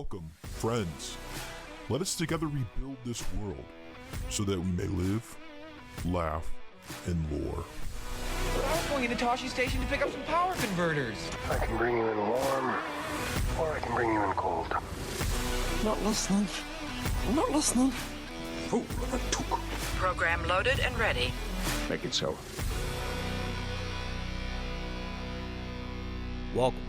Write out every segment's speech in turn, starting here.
Welcome, friends. Let us together rebuild this world so that we may live, laugh, and lore. But I was going into Toshi Station to pick up some power converters. I can bring you in warm, or I can bring you in cold. Not listening. I'm not listening. Oh, I took. Program loaded and ready. Make it so. Welcome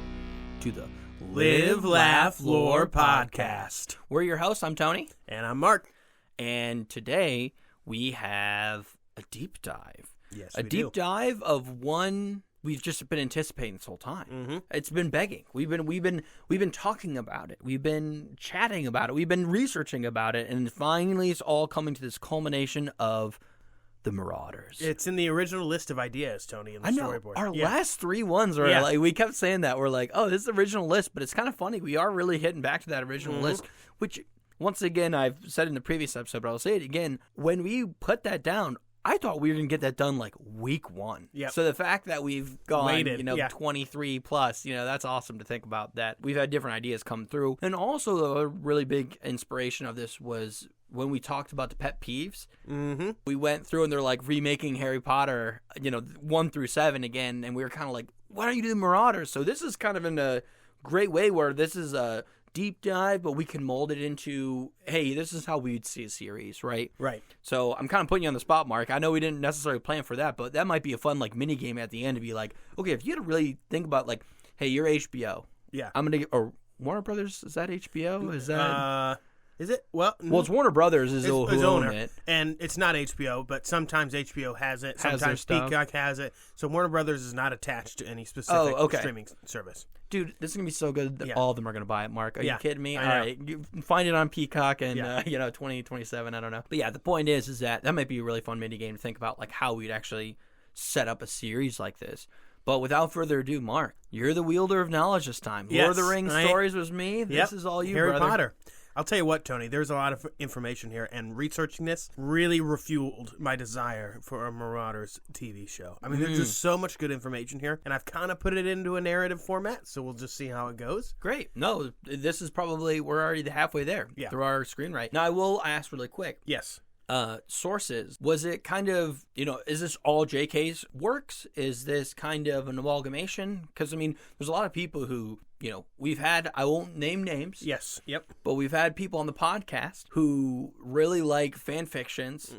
to the Live, Laugh, Lore podcast. We're your hosts. I'm Tony. And I'm Mark. And today we have a deep dive. Yes, a deep dive of one we've just been anticipating this whole time. Mm-hmm. It's been begging. We've been talking about it. We've been chatting about it. We've been researching about it. And finally it's all coming to this culmination of the Marauders. It's in the original list of ideas, Tony, in the storyboard. Our last three ones are like, we kept saying that. We're like, oh, this is the original list, but it's kind of funny. We are really hitting back to that original list, which, once again, I've said in the previous episode, but I'll say it again. When we put that down, I thought we were going to get that done like week one. Yep. So the fact that we've gone, Waited, 23 plus, that's awesome to think about that. We've had different ideas come through. And also a really big inspiration of this was when we talked about the pet peeves. Mm-hmm. We went through and they're like remaking Harry Potter, 1 through 7 again. And we were kind of like, why don't you do the Marauders? So this is kind of in a great way where this is a deep dive, but we can mold it into, hey, this is how we'd see a series, right? Right. So I'm kind of putting you on the spot, Mark. I know we didn't necessarily plan for that, but that might be a fun mini game at the end to be like, okay, if you had to really think about hey, you're HBO. Yeah. I'm gonna or Warner Brothers, is that HBO? Is that is it? Well, it's Warner Brothers is who own it. And it's not HBO, but sometimes HBO has it. Has sometimes their stuff. Peacock has it. So Warner Brothers is not attached to any specific streaming service. Dude, this is going to be so good that all of them are going to buy it, Mark. Are you kidding me? All know. right. You find it on Peacock and, 2027, I don't know. But yeah, the point is that might be a really fun mini game to think about, how we'd actually set up a series like this. But without further ado, Mark, you're the wielder of knowledge this time. Yes, Lord of the Rings stories was me. This is all you, Harry brother. Potter. I'll tell you what, Tony, there's a lot of information here, and researching this really refueled my desire for a Marauders TV show. I mean, there's just so much good information here, and I've kind of put it into a narrative format, so we'll just see how it goes. Great. No, this is probably, we're already halfway there through our screenwrite. Now, I will ask really quick. Yes. Sources, was it kind of, is this all JK's works? Is this kind of an amalgamation? Because, there's a lot of people who, we've had, I won't name names. Yes. Yep. But we've had people on the podcast who really like fan fictions.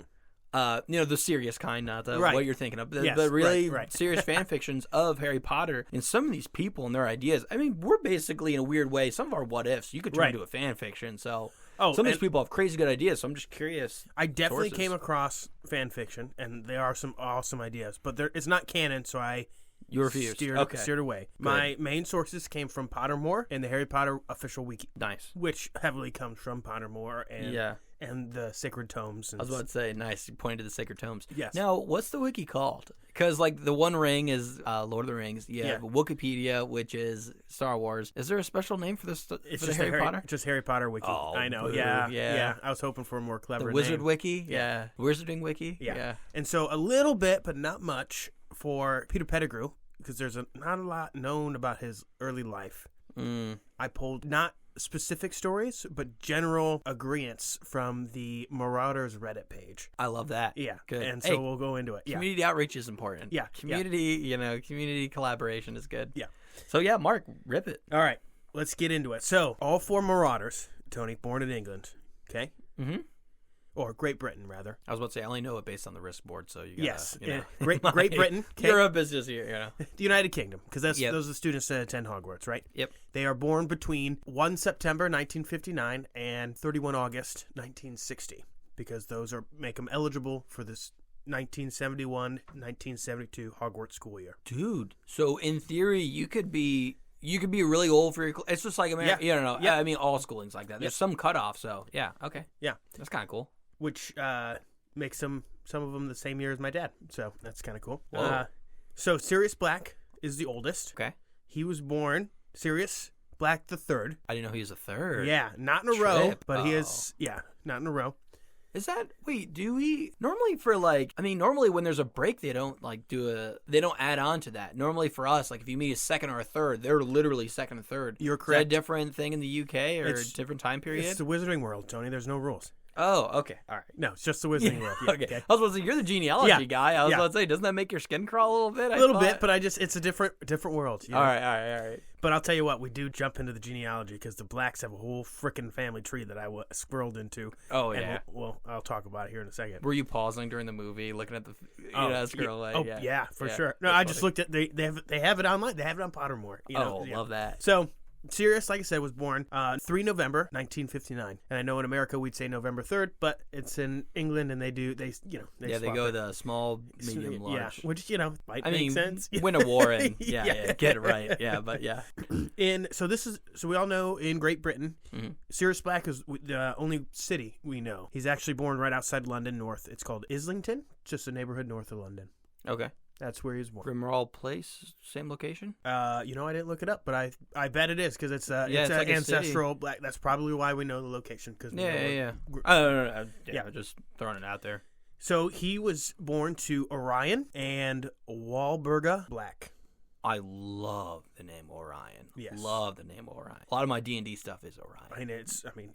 The serious kind, not the what you're thinking of, the really serious fan fictions of Harry Potter. And some of these people and their ideas, we're basically, in a weird way, some of our what ifs, you could turn into a fan fiction. So some of these people have crazy good ideas, so I'm just curious. I definitely came across fan fiction, and there are some awesome ideas, but it's not canon, so You refused. Steered away. Good. My main sources came from Pottermore and the Harry Potter official wiki. Nice. Which heavily comes from Pottermore and the Sacred Tomes. I was about to say, nice. You pointed to the Sacred Tomes. Yes. Now, what's the wiki called? Because, the One Ring is Lord of the Rings. You have Wikipedia, which is Star Wars. Is there a special name for this? It's for just Harry Potter? Just Harry Potter wiki. Oh, I know. Boo. Yeah. I was hoping for a more clever The Wizard name. Wiki? Yeah. Wizarding Wiki? Yeah. And so a little bit, but not much, for Peter Pettigrew, because there's not a lot known about his early life. I pulled not specific stories, but general agreeants from the Marauders Reddit page. I love that. Yeah. Good. And so we'll go into it. Community outreach is important. Yeah. Community, community collaboration is good. Yeah. So, Mark, rip it. All right. Let's get into it. So, all 4 Marauders, Tony, born in England. Okay? Mm-hmm. Or Great Britain, rather. I was about to say, I only know it based on the risk board, so you gotta, Great Britain. Okay? Europe is just here, The United Kingdom, because those are the students that attend Hogwarts, right? Yep. They are born between 1 September 1959 and 31 August 1960, because those make them eligible for this 1971-1972 Hogwarts school year. Dude, so in theory, you could be really old for your. It's just like America. Yeah. Yeah, all schooling's like that. There's some cutoff, so okay. Yeah, that's kind of cool. Which makes some of them the same year as my dad, so that's kind of cool. Whoa. So Sirius Black is the oldest. Okay. He was born Sirius Black the Third. I didn't know he was a third. Yeah, not in a row, but he is. Yeah, not in a row. Is that wait? Do we normally for normally when there's a break they don't they don't add on to that. Normally for us, like if you meet a second or a third, they're literally second and third. You're correct. Is that a different thing in the UK or a different time period? It's the Wizarding World, Tony. There's no rules. Oh, okay. All right. No, it's just the Wizarding World. Yeah, okay. I was about to say, you're the genealogy guy. I was about to say, doesn't that make your skin crawl a little bit? A little bit, but it's a different world. You know? All right. But I'll tell you what, we do jump into the genealogy because the Blacks have a whole frickin' family tree that I squirreled into. Oh, yeah. Well, I'll talk about it here in a second. Were you pausing during the movie, looking at the scroll? Yeah, for sure. No, I just looked at, they have it online. They have it on Pottermore. Love that. So, Sirius, like I said, was born 3 November 1959, and I know in America we'd say November 3rd, but it's in England, and they go the small, medium, large. Yeah, which might make sense. Win a war and get it right. Yeah, but yeah. So we all know in Great Britain, Sirius Black is the only city we know. He's actually born right outside London, north. It's called Islington, just a neighborhood north of London. Okay. That's where he was born. Grimmauld Place, same location? I didn't look it up, but I bet it is because it's like ancestral Black. That's probably why we know the location. Yeah. Just throwing it out there. So he was born to Orion and Walburga Black. I love the name Orion. Yes. Love the name Orion. A lot of my D&D stuff is Orion.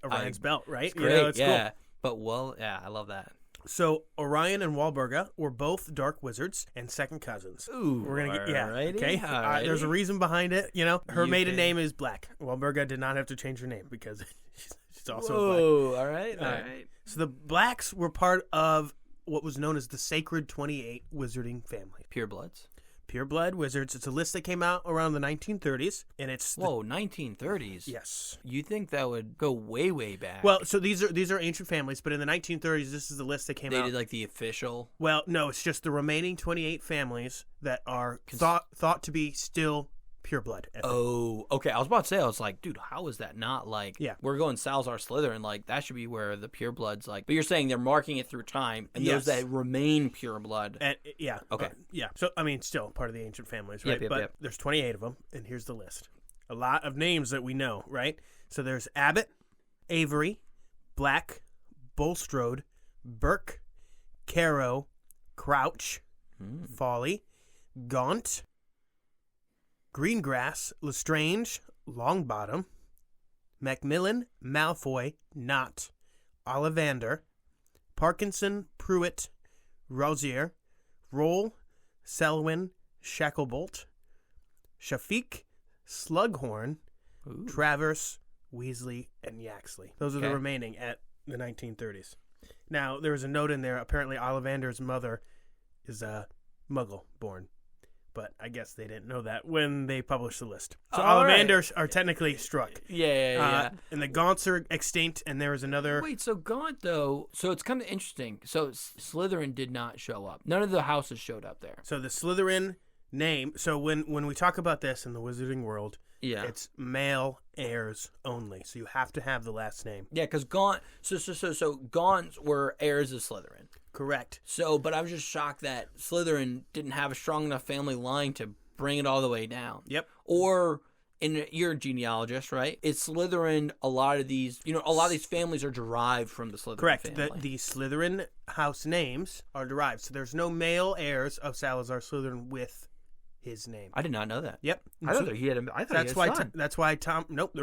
Orion's belt, right? It's great, it's cool. But I love that. So Orion and Walburga were both dark wizards and second cousins. Ooh, we're gonna get okay. There's a reason behind it. Her maiden name is Black. Walburga did not have to change her name because she's also Black. All right. So the Blacks were part of what was known as the Sacred 28 Wizarding family. Purebloods. Pure Blood Wizards. It's a list that came out around the 1930s, and it's 1930s. Yes. You think that would go way, way back? Well, so these are ancient families, but in the 1930s, this is the list that came out. They did like the official. Well, no, it's just the remaining 28 families that are thought to be still pure blood. Oh, okay. I was about to say, I was like, dude, how is that not like? Yeah. We're going Salazar Slytherin, like that should be where the pure bloods like. But you're saying they're marking it through time, and those that remain pure blood. Okay. Yeah. So still part of the ancient families, right? But there's 28 of them, and here's the list. A lot of names that we know, right? So there's Abbott, Avery, Black, Bulstrode, Burke, Caro, Crouch, Folly, Gaunt, Greengrass, Lestrange, Longbottom, Macmillan, Malfoy, Knott, Ollivander, Parkinson, Pruitt, Rosier, Roll, Selwyn, Shacklebolt, Shafiq, Slughorn, Travers, Weasley, and Yaxley. Those are the remaining at the 1930s. Now, there was a note in there. Apparently, Ollivander's mother is a Muggle born. But I guess they didn't know that when they published the list. So Ollivanders are technically struck. Yeah. And the Gaunts are extinct, and there was another... Wait, so Gaunt, though... So it's kind of interesting. So Slytherin did not show up. None of the houses showed up there. So the Slytherin name... So when we talk about this in the Wizarding world, it's male heirs only. So you have to have the last name. Yeah, because Gaunt... So Gaunts were heirs of Slytherin. Correct. So, but I was just shocked that Slytherin didn't have a strong enough family line to bring it all the way down. Yep. Or, you're a genealogist, right? It's Slytherin, a lot of these families are derived from the Slytherin family. Correct. The Slytherin house names are derived. So there's no male heirs of Salazar Slytherin with his name. I did not know that. Yep. I thought he had a son. That's why Tom... Nope.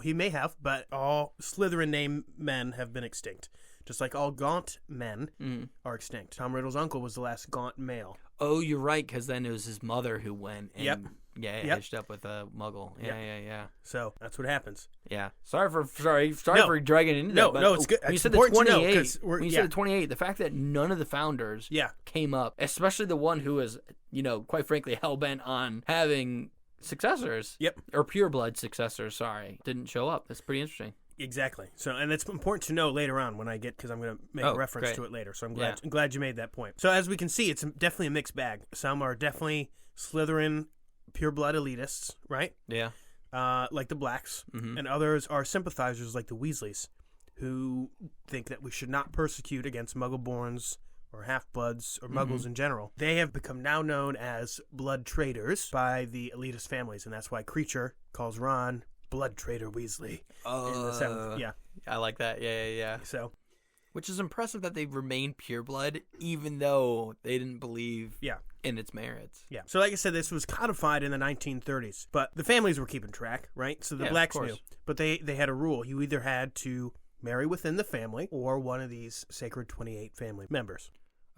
He may have, but all Slytherin name men have been extinct. Just like all Gaunt men are extinct. Tom Riddle's uncle was the last Gaunt male. Oh, you're right, because then it was his mother who went and hitched up with a Muggle. Yeah. So that's what happens. Yeah. Sorry for dragging into that. No, it's good. When you said the 28, said the 28, the fact that none of the founders came up, especially the one who was, quite frankly, hell-bent on having successors. Yep. Or pureblood successors, didn't show up. That's pretty interesting. Exactly. So, and it's important to know later on when I get, because I'm going to make a reference to it later. So I'm glad you made that point. So as we can see, it's definitely a mixed bag. Some are definitely Slytherin pureblood elitists, right? Yeah. Like the Blacks, and others are sympathizers like the Weasleys, who think that we should not persecute against Muggle-borns or half-bloods or Muggles in general. They have become now known as blood traitors by the elitist families, and that's why Creature calls Ron Blood Traitor Weasley in the 7th. Yeah. I like that. Yeah. So Which is impressive that they've remained pureblood even though they didn't believe in its merits. Yeah. So like I said, this was codified in the 1930s, but the families were keeping track, right? So the blacks knew. But they had a rule. You either had to marry within the family or one of these sacred 28 family members.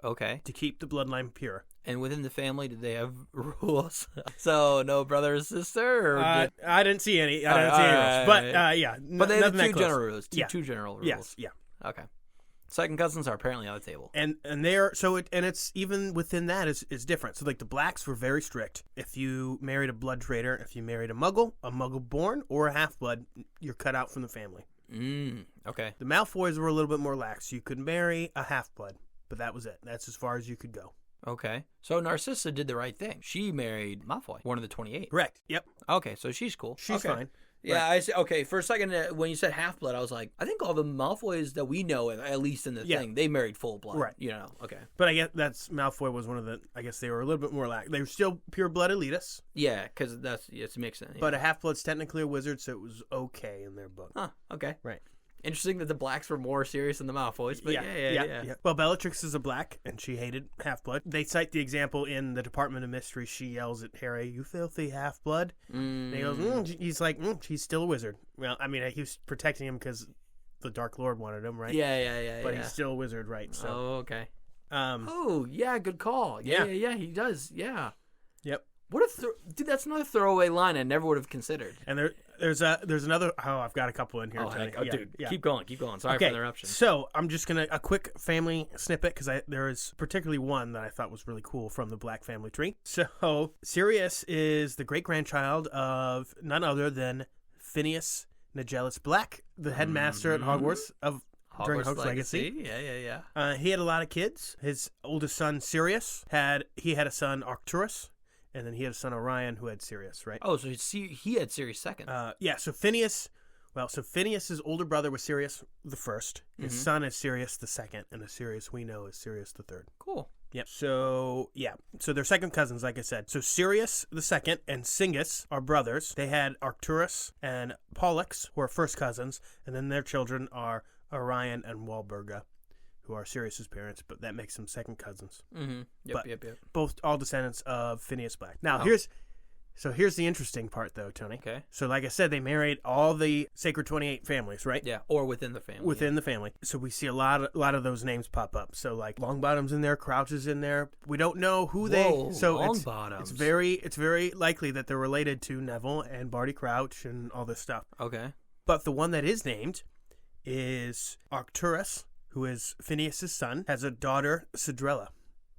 Okay. To keep the bloodline pure. And within the family, did they have rules? So no brother or sister? Or I didn't see any. I didn't see any rules. But yeah. But they have two general rules. Two general rules. Yes. Yeah. Okay. Second cousins are apparently on the table. And it's even within that is different. So like the blacks were very strict. If you married a blood traitor, if you married a muggle born, or a half-blood, you're cut out from the family. Okay. The Malfoys were a little bit more lax. You could marry a half-blood, but that was it. That's as far as you could go. Okay. So Narcissa did the right thing. She married Malfoy, one of the 28. Correct. Yep. Okay, so she's cool. She's fine. Yeah, right. I see. Okay, for a second, when you said half-blood, I was like, I think all the Malfoys that we know, at least in the thing, they married full blood. Right. You know, okay. But I guess Malfoy was one of the, I guess they were a little bit more lax. They were still pure-blood elitists. Yeah, because it makes sense. Yeah. But a half-blood's technically a wizard, so it was okay in their book. Huh, okay. Right. Interesting that the blacks were more serious than the Malfoys, but yeah. Well, Bellatrix is a black, and she hated half-blood. They cite the example in the Department of Mystery. She yells at Harry, "You filthy half-blood!" And he goes, he's like, he's still a wizard. Well, I mean, he was protecting him because the Dark Lord wanted him, right? Yeah. But he's still a wizard, right? So. Oh, okay. Good call. Yeah, he does. Yeah. Yep. What dude? That's another throwaway line I never would have considered. And there's another. Oh, I've got a couple in here. Dude, keep going. Sorry for the interruption. So I'm just gonna a quick family snippet because there is particularly one that I thought was really cool from the Black family tree. So Sirius is the great grandchild of none other than Phineas Nigellus Black, the headmaster at Hogwarts during Hogwarts Legacy. Yeah. He had a lot of kids. His oldest son Sirius had a son Arcturus. And then he had a son Orion who had Sirius, right? Oh, so he had Sirius second. So Phineas, Phineas's older brother was Sirius the first. His son is Sirius the second, and the Sirius we know is Sirius the third. Cool. Yep. So they're second cousins, like I said. So Sirius the second and Singus are brothers. They had Arcturus and Pollux, who are first cousins, and then their children are Orion and Walburga, who are Sirius's parents, but that makes them second cousins. Mm-hmm. Yep. Both all descendants of Phineas Black. Now, here's the interesting part, though, Tony. Okay. So, like I said, they married all the Sacred 28 families, right? Yeah, or within the family. Within the family. So we see a lot of those names pop up. So, like Longbottom's in there, Crouch is in there. We don't know who they. So Longbottoms. It's very likely that they're related to Neville and Barty Crouch and all this stuff. Okay. But the one that is named is Arcturus, who is Phineas's son, has a daughter, Cedrella.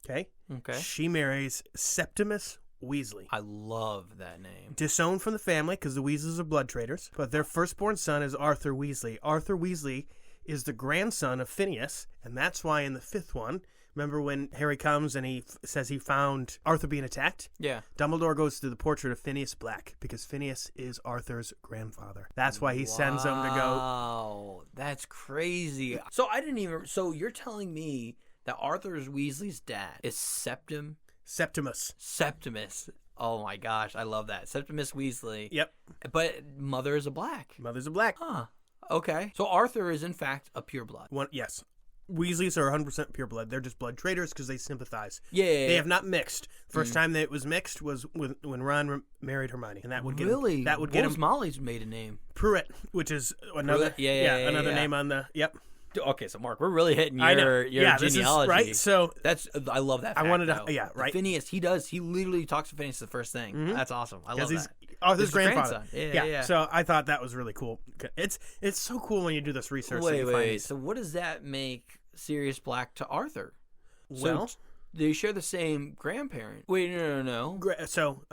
Okay? She marries Septimus Weasley. I love that name. Disowned from the family because the Weasleys are blood traitors, but their firstborn son is Arthur Weasley. Arthur Weasley is the grandson of Phineas, and that's why in the fifth one, remember when Harry comes and he says he found Arthur being attacked? Yeah. Dumbledore goes to the portrait of Phineas Black because Phineas is Arthur's grandfather. That's why he sends them to go. Wow, that's crazy. So So you're telling me that Arthur Weasley's dad is Septimus. Oh my gosh, I love that. Septimus Weasley. Yep. But mother is a Black. Mother's a Black. Huh. Okay. So Arthur is in fact a pureblood. Yes. Weasleys are 100% pureblood. They're just blood traitors because they sympathize. Yeah. They have not mixed. First time that it was mixed was when Ron married Hermione, and that would get him. That would get him. Molly's maiden name? Pruitt, which is another. Another name on the. Yep. Okay, so Mark, we're really hitting your genealogy, this is, right? So I love that. Fact, I wanted to, right. Phineas, he literally talks to Phineas the first thing. Mm-hmm. That's awesome. I love that. Arthur's grandfather. Yeah. So I thought that was really cool. It's so cool when you do this research. Wait. So what does that make Sirius Black to Arthur? Well, they share the same grandparent. Wait, no. So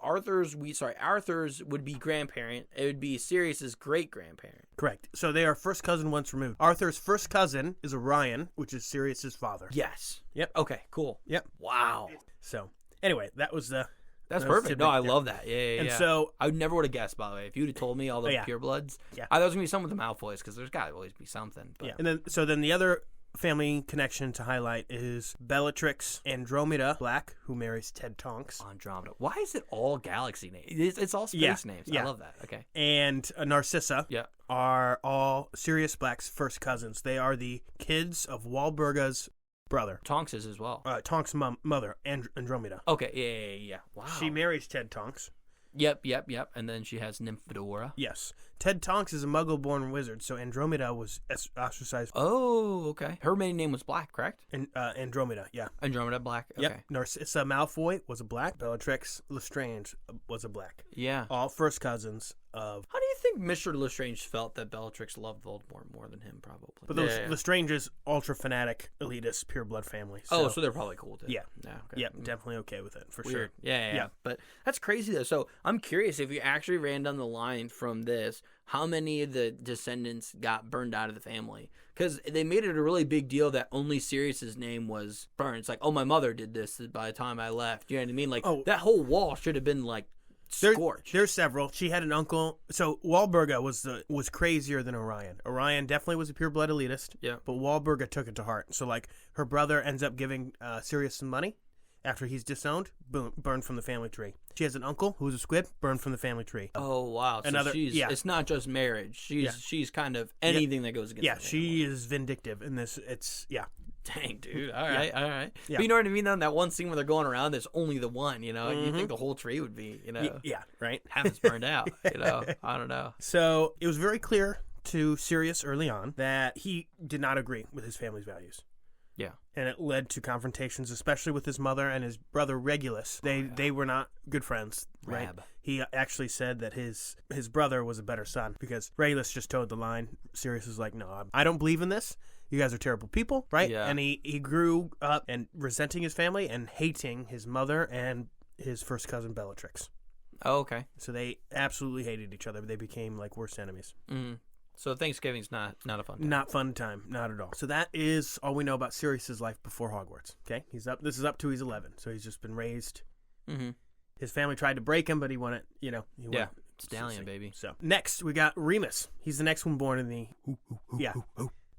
Arthur's would be grandparent. It would be Sirius's great grandparent. Correct. So they are first cousin once removed. Arthur's first cousin is Orion, which is Sirius's father. Yes. Yep. Okay. Cool. Yep. Wow. So anyway, that was the. That's perfect. No, I love that. Yeah. And so I never would have guessed. By the way, if you'd have told me all the purebloods, I thought it was gonna be some with the Malfoys because there's got to always be something. But. Yeah. And then the other family connection to highlight is Bellatrix Andromeda Black, who marries Ted Tonks. Andromeda. Why is it all galaxy names? It's all space names. I love that. Okay. And Narcissa are all Sirius Black's first cousins. They are the kids of Walburga's brother. Tonks is as well. Tonks' mother, Andromeda. Okay, yeah. Wow. She marries Ted Tonks. Yep. And then she has Nymphadora. Yes. Ted Tonks is a muggle-born wizard, so Andromeda was ostracized. Oh, okay. Her maiden name was Black, correct? Andromeda, yeah. Andromeda Black, okay. Yep. Narcissa Malfoy was a Black. Bellatrix Lestrange was a Black. Yeah. All first cousins of... How do you think Mr. Lestrange felt that Bellatrix loved Voldemort more than him, probably? But Lestrange's ultra-fanatic, elitist, pure-blood family. So they're probably cool with it. Yeah. Okay. Yeah, definitely okay with it, for Weird. sure. Yeah. But that's crazy, though. So I'm curious, if you actually ran down the line from this, how many of the descendants got burned out of the family? Because they made it a really big deal that only Sirius's name was burned. It's like, oh, my mother did this by the time I left. You know what I mean? Like, that whole wall should have been, like, scorched. There's several. She had an uncle. So Walburga was crazier than Orion. Orion definitely was a pure-blood elitist. Yeah. But Walburga took it to heart. So, like, her brother ends up giving Sirius some money. After he's disowned, boom, burned from the family tree. She has an uncle who's a squib, burned from the family tree. Oh, wow. So it's not just marriage. She's kind of anything that goes against the family. She is vindictive in this. Dang, dude. All right. Yeah. But you know what I mean, though? In that one scene where they're going around, there's only the one, you know? You think the whole tree would be, you know? Yeah, right. Half is burned out, you know? I don't know. So it was very clear to Sirius early on that he did not agree with his family's values. Yeah. And it led to confrontations, especially with his mother and his brother Regulus. They were not good friends, right? He actually said that his brother was a better son because Regulus just towed the line. Sirius was like, no, I don't believe in this. You guys are terrible people, right? Yeah. And he grew up and resenting his family and hating his mother and his first cousin Bellatrix. Oh, okay. So they absolutely hated each other. They became like worst enemies. Mm-hmm. So Thanksgiving's not a fun time. Not fun time, not at all. So that is all we know about Sirius's life before Hogwarts. Okay, this is up to he's 11, so he's just been raised. Mm-hmm. His family tried to break him, but he wanted, Stallion, baby. So next we got Remus. He's the next one born in the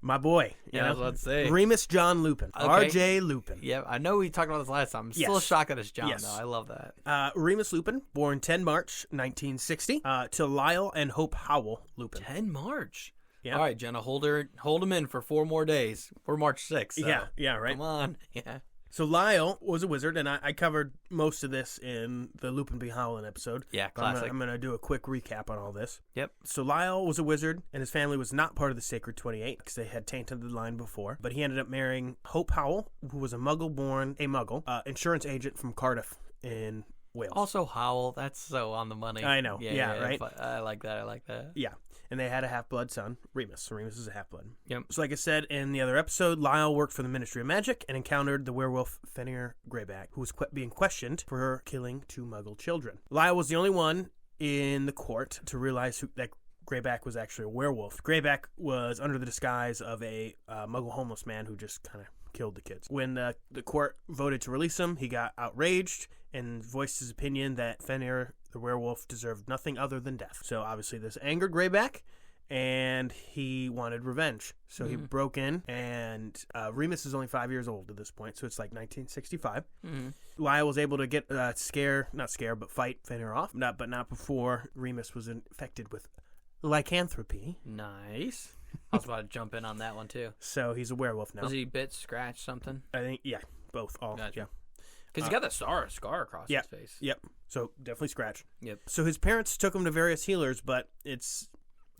my boy. I was about to say Remus John Lupin, R.J. Lupin. Yeah, I know we talked about this last time. I'm still shocked that it's John, though. I love that. Remus Lupin, born 10 March 1960, to Lyle and Hope Howell Lupin. 10 March. Yeah. All right, Jenna, hold him in for 4 more days. For March 6th. So. Yeah, right. Come on. Yeah. So Lyle was a wizard, and I covered most of this in the Lupin v. Howland episode. Yeah, classic. I'm going to do a quick recap on all this. Yep. So Lyle was a wizard, and his family was not part of the Sacred 28 because they had tainted the line before. But he ended up marrying Hope Howell, who was a Muggle, insurance agent from Cardiff in Wales. Also Howell, that's so on the money. I know. Yeah, right? I like that. Yeah. And they had a half-blood son, Remus. So Remus is a half-blood. Yep. So like I said in the other episode, Lyle worked for the Ministry of Magic and encountered the werewolf Fenrir Greyback, who was being questioned for killing 2 Muggle children. Lyle was the only one in the court to realize that Greyback was actually a werewolf. Greyback was under the disguise of a Muggle homeless man who just kind of killed the kids. When the court voted to release him, he got outraged and voiced his opinion that Fenrir the werewolf deserved nothing other than death. So obviously this angered Greyback, and he wanted revenge. So he broke in, and Remus is only 5 years old at this point, so it's like 1965. Lyle was able to get fight Fenrir off, but not before Remus was infected with lycanthropy. Nice. I was about to jump in on that one too. So he's a werewolf now. Was he bit, scratch, something? I think, both. All, gotcha. Yeah. Because he got the scar across his face. Yep. So definitely scratch. Yep. So his parents took him to various healers, but it's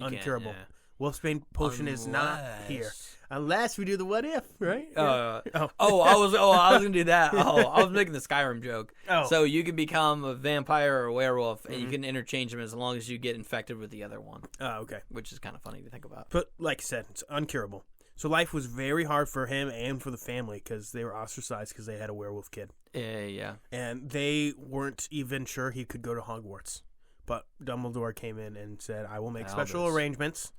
uncurable. Yeah. Wolfsbane potion is not here. Unless we do the what if, right? I was gonna do that. I was making the Skyrim joke. So you can become a vampire or a werewolf, and you can interchange them as long as you get infected with the other one. Oh, okay. Which is kind of funny to think about. But like I said, it's uncurable. So life was very hard for him and for the family because they were ostracized because they had a werewolf kid. Yeah. And they weren't even sure he could go to Hogwarts. But Dumbledore came in and said, I will make special arrangements,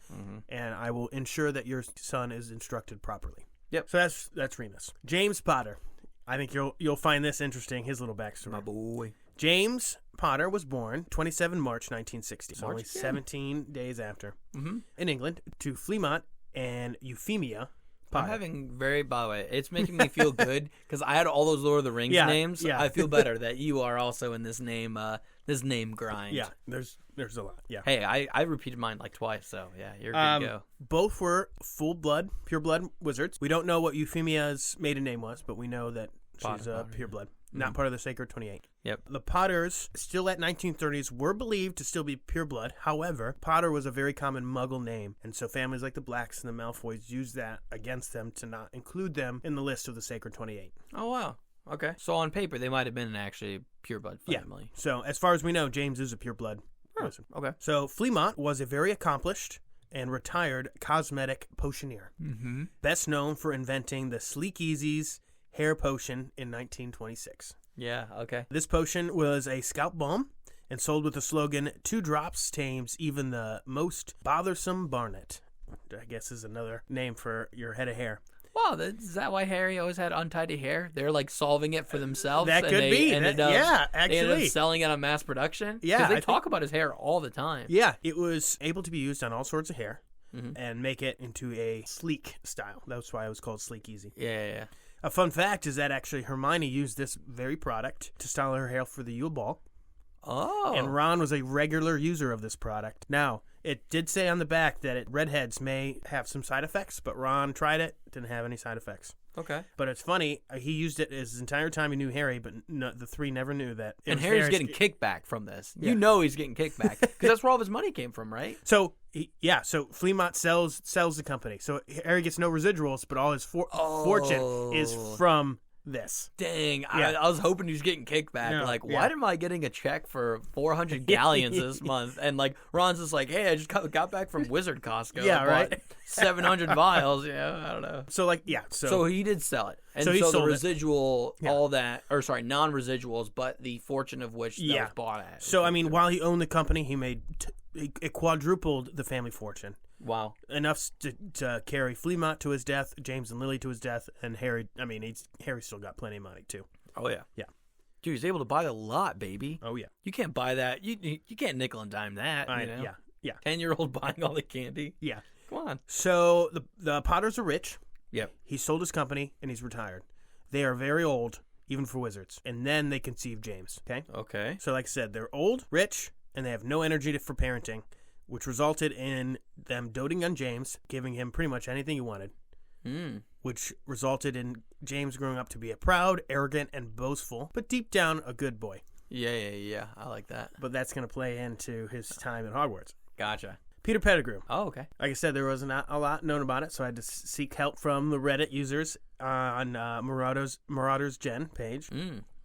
and I will ensure that your son is instructed properly. Yep. So that's Remus. James Potter. I think you'll find this interesting, his little backstory. My boy. James Potter was born 27 March 1960, so only 17 days after, in England, to Fleamont and Euphemia Potter. I'm having by the way, it's making me feel good because I had all those Lord of the Rings names. Yeah. I feel better that you are also in this name grind. Yeah, there's a lot. Yeah. Hey, I repeated mine like twice, so yeah, you're good to go. Both were pure blood wizards. We don't know what Euphemia's maiden name was, but we know that she's a pure blood. Not part of the Sacred 28. Yep. The Potters, still at 1930s, were believed to still be pure blood. However, Potter was a very common Muggle name, and so families like the Blacks and the Malfoys used that against them to not include them in the list of the Sacred 28. Oh, wow. Okay. So on paper, they might have been actually pure blood family. Yeah. So as far as we know, James is a pure blood person. Okay. So Fleamont was a very accomplished and retired cosmetic potioneer. Mm-hmm. Best known for inventing the Sleek Easy's hair potion in 1926. Yeah, okay. This potion was a scalp balm and sold with the slogan, 2 drops tames even the most bothersome barnet. I guess is another name for your head of hair. Wow, is that why Harry always had untidy hair? They're like solving it for themselves. That could be. They ended up selling it on mass production. Yeah. Because they talk about his hair all the time. Yeah, it was able to be used on all sorts of hair and make it into a sleek style. That's why it was called Sleek Easy. Yeah. A fun fact is that actually Hermione used this very product to style her hair for the Yule Ball. Oh. And Ron was a regular user of this product. Now, it did say on the back that redheads may have some side effects, but Ron tried it, didn't have any side effects. Okay. But it's funny, he used it his entire time he knew Harry, but the 3 never knew that. And Harry's getting kickback from this. Yeah. You know he's getting kickback because that's where all of his money came from, right? So, so Fleamont sells the company. So Harry gets no residuals, but all his fortune is from this. Dang, yeah. I was hoping he was getting kickback. No, why am I getting a check for 400 galleons this month? And Ron's just like, hey, I just got back from Wizard Costco. Yeah, right. 700 vials. Yeah, I don't know. So So he did sell it. And so the residual, all that, non-residuals, but the fortune of which that was bought at. So, while he owned the company, he made it quadrupled the family fortune. Wow. Enough to carry Fleamont to his death, James and Lily to his death, and Harry, Harry still got plenty of money, too. Oh, yeah. Yeah. Dude, he's able to buy a lot, baby. Oh, yeah. You can't buy that. You can't nickel and dime that, Yeah. 10-year-old buying all the candy. Yeah. Come on. So, the Potters are rich. Yep. He sold his company, and he's retired. They are very old, even for wizards. And then they conceive James, okay? Okay. So, like I said, they're old, rich, and they have no energy for parenting, which resulted in them doting on James, giving him pretty much anything he wanted, which resulted in James growing up to be a proud, arrogant, and boastful, but deep down, a good boy. Yeah. I like that. But that's going to play into his time at Hogwarts. Gotcha. Peter Pettigrew. Oh, okay. Like I said, there was not a lot known about it, so I had to seek help from the Reddit users on Marauders Gen page.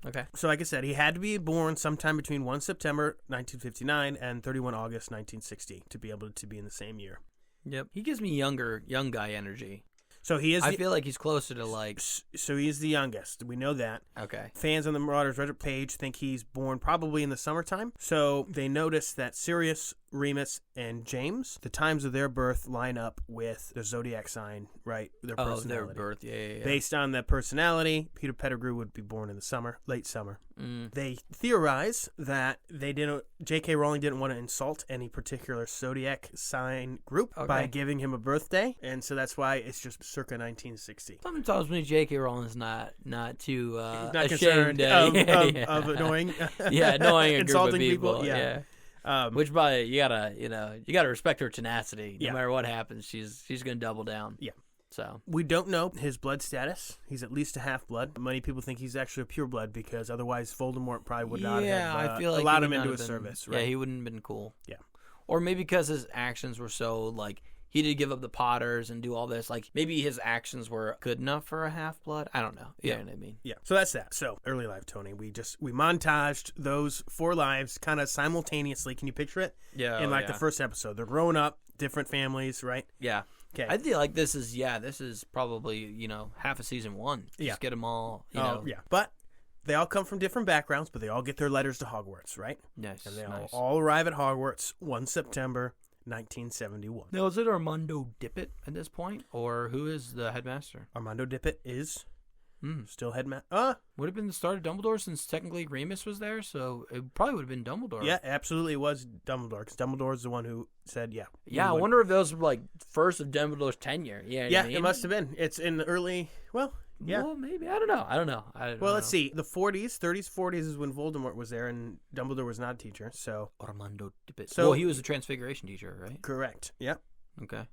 Okay. So like I said, he had to be born sometime between 1 September 1959 and 31 August 1960 to be able to be in the same year. Yep. He gives me young guy energy. So he is. I feel like he's closer to So he's the youngest. We know that. Okay. Fans on the Marauders Reddit page think he's born probably in the summertime. So they notice that Sirius, Remus, and James, the times of their birth line up with their zodiac sign, right? Their personality. Their birth. Yeah. Based on that personality, Peter Pettigrew would be born in the summer, late summer. They theorize that J.K. Rowling didn't want to insult any particular zodiac sign group by giving him a birthday, and so that's why it's just circa 1960. Something tells me J.K. Rowling's not too not ashamed of annoying, annoying a insulting group of people. Yeah. Which by you gotta respect her tenacity. No matter what happens, she's gonna double down. Yeah. So we don't know his blood status. He's at least a half-blood. Many people think he's actually a pure blood because otherwise Voldemort probably would not have I feel like allowed him into his service. Right? Yeah, he wouldn't have been cool. Yeah. Or maybe because his actions were so he did give up the Potters and do all this. Maybe his actions were good enough for a half-blood. I don't know. You know what I mean? Yeah. So that's that. So early life, Tony. We montaged those 4 lives kind of simultaneously. Can you picture it? Yeah. In the first episode, they're growing up, different families, right? Yeah. Okay. I feel like this is probably half of season 1. Just get them all. You know. Yeah. But they all come from different backgrounds, but they all get their letters to Hogwarts, right? Nice. And they all arrive at Hogwarts 1 September 1971. Now, is it Armando Dippet at this point, or who is the headmaster? Armando Dippet is Still headmaster. Would have been the start of Dumbledore since technically Remus was there, so it probably would have been Dumbledore. Yeah, absolutely, it was Dumbledore because Dumbledore's the one who said, "Yeah." Yeah, I wonder if those were like first of Dumbledore's tenure. Yeah, yeah, it must have been. It's in the early. Well, yeah. Well, maybe I don't know. Well, let's see. The 40s, 30s, 40s is when Voldemort was there, and Dumbledore was not a teacher. So Armando Dippet. So well, he was a Transfiguration teacher, right? Correct. Yep. Okay.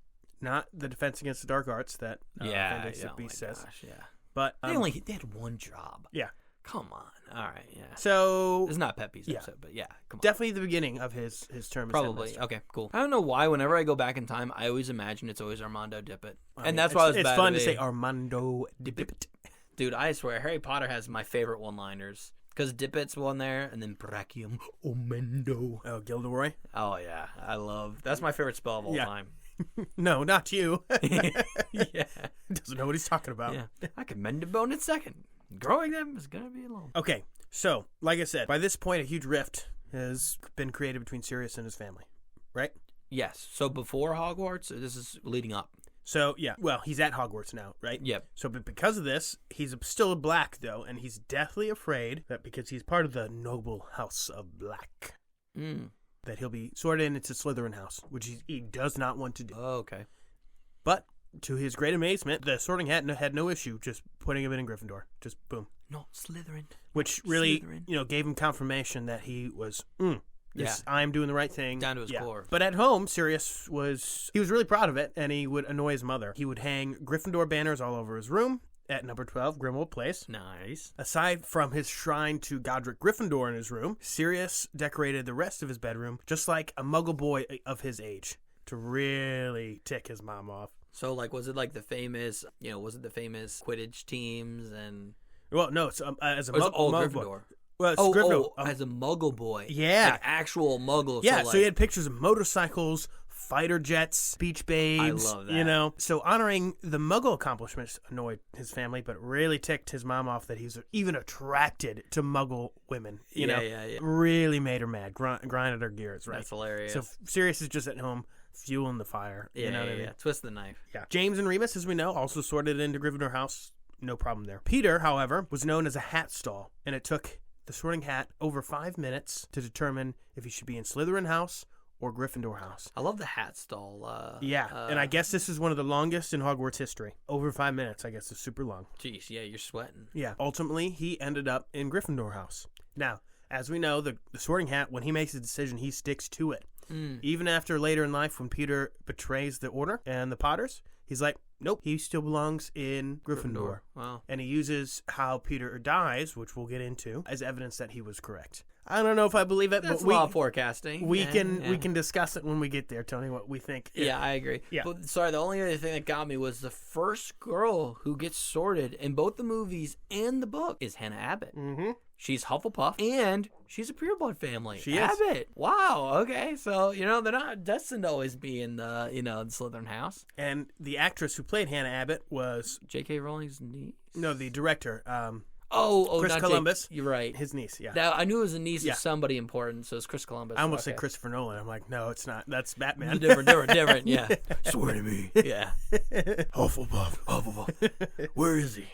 Not the Defense Against the Dark Arts that Fantastic Beasts says. Gosh, yeah. But they had one job. Yeah. Come on. All right. Yeah. So it's not Pepe's episode, but yeah. Come on. Definitely the beginning of his term. Probably. As headmaster. Okay. Cool. I don't know why. Whenever I go back in time, I always imagine it's always Armando Dippet, and that's why I was. It's fun to say Armando Dippet. Dude, I swear, Harry Potter has my favorite one-liners because Dippet's one there, and then Brachium Omendo. Oh, Gilderoy. Oh yeah, that's my favorite spell of all time. No, not you. Yeah. Doesn't know what he's talking about. Yeah. I can mend a bone in a second. Growing them is going to be long. Okay, so, like I said, by this point, a huge rift has been created between Sirius and his family, right? Yes. So before Hogwarts, this is leading up. So, yeah, well, he's at Hogwarts now, right? Yep. So, but because of this, he's still black, though, and he's deathly afraid that because he's part of the noble house of black, that he'll be sorted into Slytherin house, which he does not want to do. Oh, okay. But to his great amazement, the Sorting Hat had no issue just putting him in Gryffindor. Just boom. Not Slytherin. Which really, gave him confirmation that he was, I'm doing the right thing. Down to his core. But at home, Sirius was really proud of it, and he would annoy his mother. He would hang Gryffindor banners all over his room at number 12, Grimmauld Place. Nice. Aside from his shrine to Godric Gryffindor in his room, Sirius decorated the rest of his bedroom just like a muggle boy of his age to really tick his mom off. So, was it like the famous, Quidditch teams and... Well, no, it's as a Gryffindor. Boy. Well, it's Gryffindor. As a muggle boy. Yeah. Like actual muggle. Yeah, so he had pictures of motorcycles, fighter jets, beach babes. I love that. So honoring the muggle accomplishments annoyed his family, but really ticked his mom off that he's even attracted to muggle women. Yeah. Really made her mad, grinded her gears, right? That's hilarious. So Sirius is just at home fueling the fire. Yeah, you know what I mean? Twist the knife. Yeah. James and Remus, as we know, also sorted into Gryffindor house. No problem there. Peter, however, was known as a hat stall, and it took the Sorting Hat over 5 minutes to determine if he should be in Slytherin house or Gryffindor house. I love the hat stall. And I guess this is one of the longest in Hogwarts history. Over 5 minutes, I guess, is super long. Jeez, yeah, you're sweating. Yeah. Ultimately, he ended up in Gryffindor house. Now, as we know, the Sorting Hat, when he makes a decision, he sticks to it. Even after later in life, when Peter betrays the Order and the Potters, he's like, nope, he still belongs in Gryffindor. Wow. And he uses how Peter dies, which we'll get into, as evidence that he was correct. I don't know if I believe it, That's but law of forecasting. We can discuss it when we get there, Tony, what we think. Yeah, I agree. Yeah. But sorry, the only other thing that got me was the first girl who gets sorted in both the movies and the book is Hannah Abbott. Mm-hmm. She's Hufflepuff, and she's a Pureblood family. She is. Abbott. Wow. Okay. So, they're not destined to always be in the, the Slytherin house. And the actress who played Hannah Abbott was... J.K. Rowling's niece? No, the director. Chris Columbus. You're right. His niece, yeah. Now, I knew it was a niece of somebody important, so it's Chris Columbus. I almost said Christopher Nolan. I'm like, no, it's not. That's Batman. Different, yeah. Swear to me. Yeah. Hufflepuff. Where is he?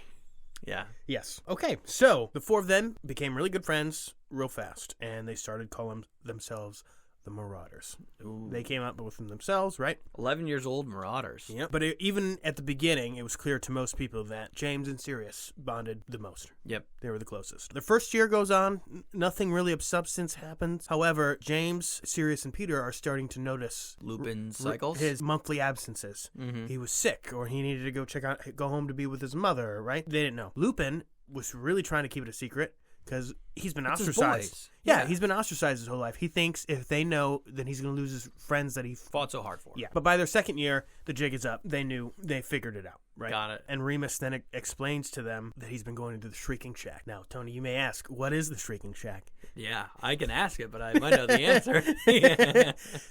Yeah. Yes. Okay, so the four of them became really good friends real fast, and they started calling themselves the Marauders. Ooh. They came up with them themselves, right? 11 years old Marauders. Yeah. But even at the beginning, it was clear to most people that James and Sirius bonded the most. Yep. They were the closest. The first year goes on. Nothing really of substance happens. However, James, Sirius, and Peter are starting to notice Lupin's cycles. His monthly absences. Mm-hmm. He was sick, or he needed to go home to be with his mother, right? They didn't know. Lupin was really trying to keep it a secret because he's been ostracized. Yeah, he's been ostracized his whole life. He thinks if they know, then he's going to lose his friends that he fought so hard for. Yeah. But by their second year, the jig is up. They figured it out, right? Got it. And Remus then explains to them that he's been going to the Shrieking Shack. Now, Tony, you may ask, what is the Shrieking Shack? Yeah, I can ask it, but I might know the answer.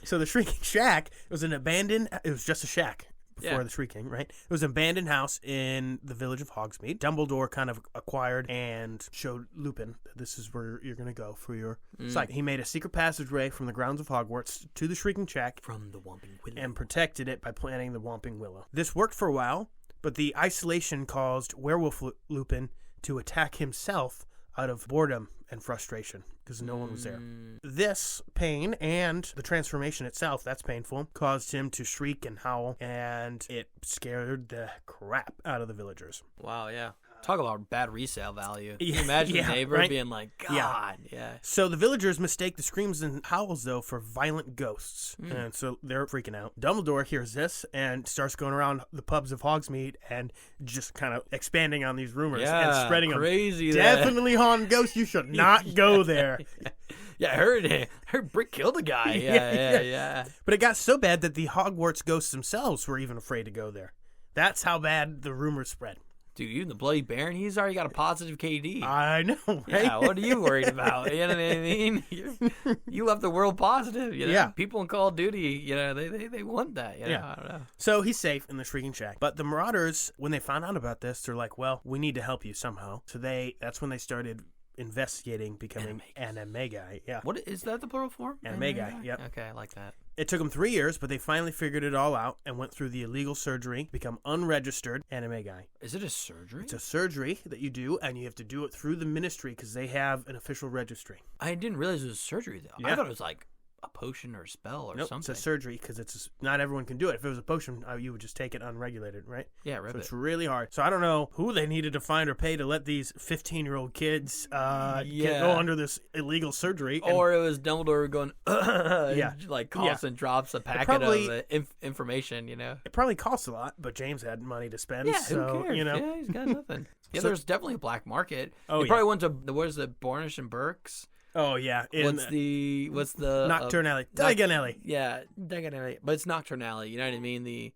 So the Shrieking Shack was it was just a shack. Before the Shrieking, right? It was an abandoned house in the village of Hogsmeade. Dumbledore kind of acquired and showed Lupin that this is where you're going to go for your sight. He made a secret passageway from the grounds of Hogwarts to the Shrieking Shack from the Whomping Willow and protected it by planting the Whomping Willow. This worked for a while, But the isolation caused Werewolf Lupin to attack himself out of boredom and frustration because no one was there. This pain and the transformation itself, that's painful, caused him to shriek and howl, and it scared the crap out of the villagers. Wow, yeah. Talk about bad resale value. Can you imagine a neighbor being like, God, yeah. So the villagers mistake the screams and howls, though, for violent ghosts. And so they're freaking out. Dumbledore hears this and starts going around the pubs of Hogsmeade and just kind of expanding on these rumors and spreading crazy them. Definitely haunted ghosts. You should not go there. Yeah, I heard Brick killed a guy. Yeah. But it got so bad that the Hogwarts ghosts themselves were even afraid to go there. That's how bad the rumors spread. Dude, even the Bloody Baron, he's already got a positive KD. I know, right? Yeah, what are you worried about? You know what I mean? You left the world positive. You know? Yeah. People in Call of Duty, they want that. You know? I don't know. So he's safe in the Shrieking Shack. But the Marauders, when they found out about this, they're like, well, we need to help you somehow. So that's when they started investigating becoming Animagi. Yeah. What is that the plural form? Animagi. Yep. Okay, I like that. It took them 3 years, but they finally figured it all out and went through the illegal surgery, become unregistered Animagi. Is it a surgery? It's a surgery that you do, and you have to do it through the ministry because they have an official registry. I didn't realize it was surgery, though. Yeah. I thought it was like a potion or a spell or something. It's a surgery because not everyone can do it. If it was a potion, you would just take it unregulated, right? Yeah, So it's really hard. So I don't know who they needed to find or pay to let these 15-year-old kids go under this illegal surgery. Or it was Dumbledore going, like coughs and drops a packet of information, you know. It probably costs a lot, but James had money to spend. Yeah, so, who cares? You know. Yeah, he's got nothing. There's definitely a black market. Oh, he probably went to, what is it, Bornish and Burke's? Oh, yeah. What's the Nocturnally. Diagonally. Yeah, Diagonally. But it's Nocturnally, you know what I mean?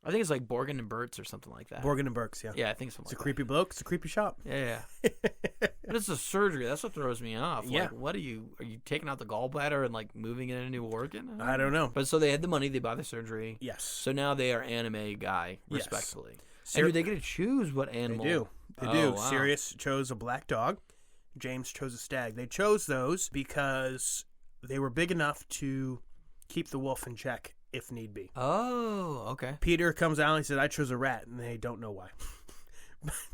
I think it's like Borgin and Burt's or something like that. Borgin and Burke's, yeah. Yeah, I think something It's like a creepy bloke. It's a creepy shop. Yeah. But it's a surgery. That's what throws me off. Yeah. Like, what are you taking out the gallbladder and like moving it in a new organ? I don't know. But so they had the money, they buy the surgery. Yes. So now they are anime guy, respectfully. Yes. And do they get to choose what animal? They do. They do. Wow. Sirius chose a black dog. James chose a stag. They chose those because they were big enough to keep the wolf in check if need be. Oh, okay. Peter comes out and he said, I chose a rat, and they don't know why.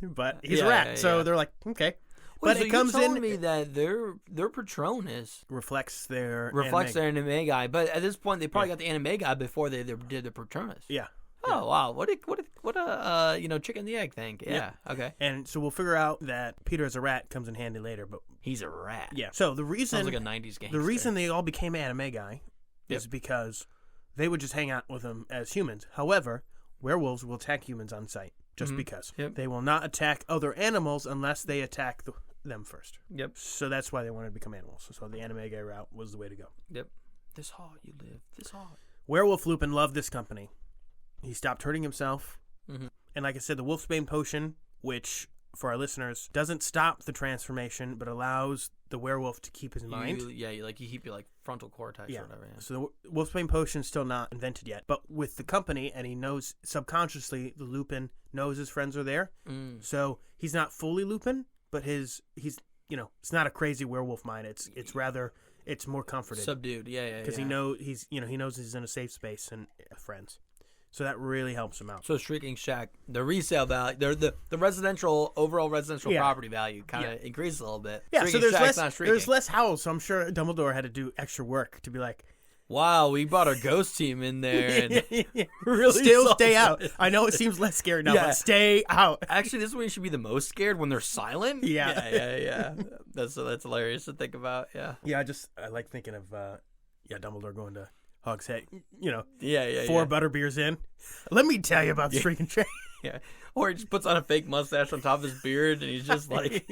But he's a rat, so they're like, okay. Wait, But so it comes you're in. telling me that their Patronus reflects their anime guy, but at this point they probably got the anime guy before they did the Patronus. Yeah. Oh wow! What a chicken the egg thing. Yeah. Okay. And so we'll figure out that Peter as a rat comes in handy later, but he's a rat. Yeah. So the reason sounds like a '90s game. The reason they all became anime guy is because they would just hang out with them as humans. However, werewolves will attack humans on sight just because. Yep. They will not attack other animals unless they attack them first. Yep. So that's why they wanted to become animals. So the anime guy route was the way to go. Yep. This hard you live. This hard. Werewolf Lupin loved this company. He stopped hurting himself. Mm-hmm. And like I said, the Wolfsbane potion, which for our listeners doesn't stop the transformation, but allows the werewolf to keep his mind. You keep your frontal cortex or whatever. Yeah. So the Wolfsbane potion's still not invented yet, but with the company, and he knows subconsciously, the Lupin knows his friends are there. So he's not fully Lupin, but he's it's not a crazy werewolf mind. It's rather it's more comforted, subdued. Yeah. Because he knows he's in a safe space and friends. So that really helps him out. So Shrieking Shack, the resale value, the overall residential property value kind of increases a little bit. Yeah, Shrieking so there's less howls. So I'm sure Dumbledore had to do extra work to be like, wow, we brought our ghost team in there and really still stay out. I know it seems less scary now, but stay out. Actually, this is when you should be the most scared, when they're silent. Yeah. That's hilarious to think about. Yeah. Yeah, I like thinking of Dumbledore going to Hogshead, 4 butterbeers in. Let me tell you about the Shrieking Shack. Yeah. Or he just puts on a fake mustache on top of his beard and he's just like,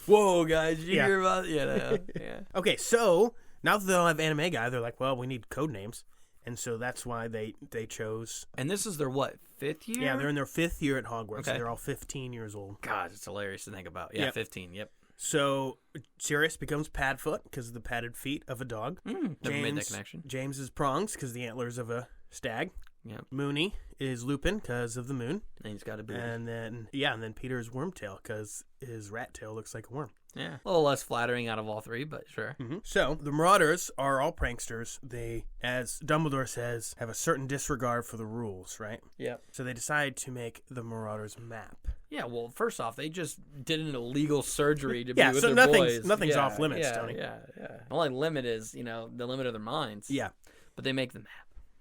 whoa, guys, did you hear about it? Yeah. Okay, so now that they'll have anime guy, they're like, well, we need code names. And so that's why they chose. And this is their, 5th year? Yeah, they're in their 5th year at Hogwarts. Okay. So they're all 15 years old. God, it's hilarious to think about. Yeah, 15, yep. So Sirius becomes Padfoot because of the padded feet of a dog. Never made that connection. James is Prongs because the antlers of a stag. Yep. Mooney is Lupin because of the moon. And he's got a beard. And then Peter is Wormtail because his rat tail looks like a worm. Yeah. A little less flattering out of all three, but sure. Mm-hmm. So, the Marauders are all pranksters. They, as Dumbledore says, have a certain disregard for the rules, right? Yeah. So they decide to make the Marauders map. Yeah, well, first off, they just did an illegal surgery to be with so their boys. nothing's off limits, Tony. Yeah. The only limit is, the limit of their minds. Yeah. But they make the map.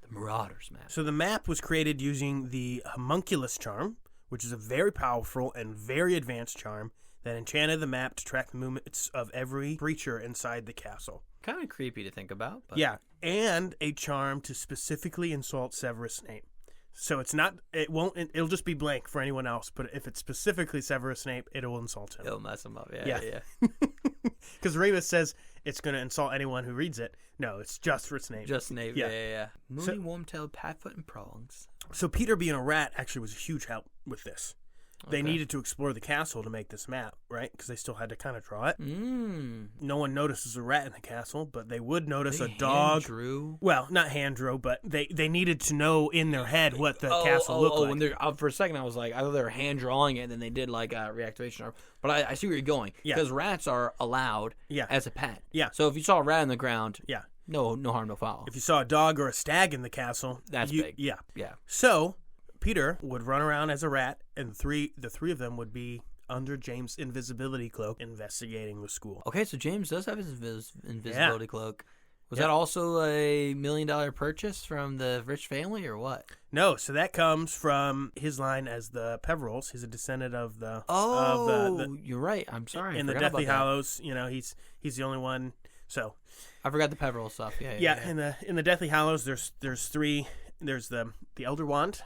The Marauders map. So the map was created using the homunculus charm, which is a very powerful and very advanced charm that enchanted the map to track the movements of every creature inside the castle. Kind of creepy to think about. But... Yeah, and a charm to specifically insult Severus Snape. So it'll just be blank for anyone else, but if it's specifically Severus Snape, it'll insult him. It'll mess him up, yeah. Because Remus says it's going to insult anyone who reads it. No, it's just for Snape. Just Snape, yeah. Moony, Wormtail, Padfoot, and Prongs. So Peter being a rat actually was a huge help with this. They needed to explore the castle to make this map, right? Because they still had to kind of draw it. No one notices a rat in the castle, but they would notice a dog. Drew? Well, not hand drew, but they needed to know in their head what the castle looked like. When for a second, I was like, I thought they were hand drawing it, and then they did like a reactivation. But I see where you're going. Because rats are allowed as a pet. Yeah. So if you saw a rat on the ground, yeah, no harm, no foul. If you saw a dog or a stag in the castle, that's big. Yeah. Yeah. So Peter would run around as a rat, and the three of them would be under James' invisibility cloak investigating the school. Okay, so James does have his invisibility cloak. Was that also a $1 million purchase from the rich family, or what? No, so that comes from his line as the Peverils. He's a descendant of the... you're right. I'm sorry. In the Deathly Hallows, he's the only one. So I forgot the Peveril stuff. Yeah. In the Deathly Hallows, there's three. There's the Elder Wand,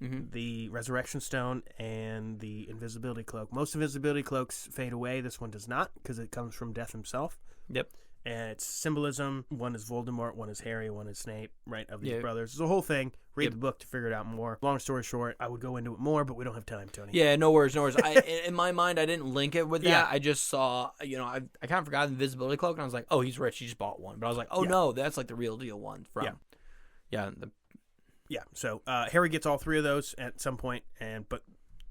the Resurrection Stone, and the Invisibility Cloak. Most invisibility cloaks fade away. This one does not, because it comes from Death himself. Yep. And it's symbolism. One is Voldemort, one is Harry, one is Snape, right, of these brothers. It's a whole thing. Read the book to figure it out more. Long story short, I would go into it more, but we don't have time, Tony. Yeah, no worries. In my mind, I didn't link it with that. I just saw, I kind of forgot the invisibility cloak, and I was like, oh, he's rich. He just bought one. But I was like, oh, no, that's like the real deal one from. Yeah, so Harry gets all three of those at some point, but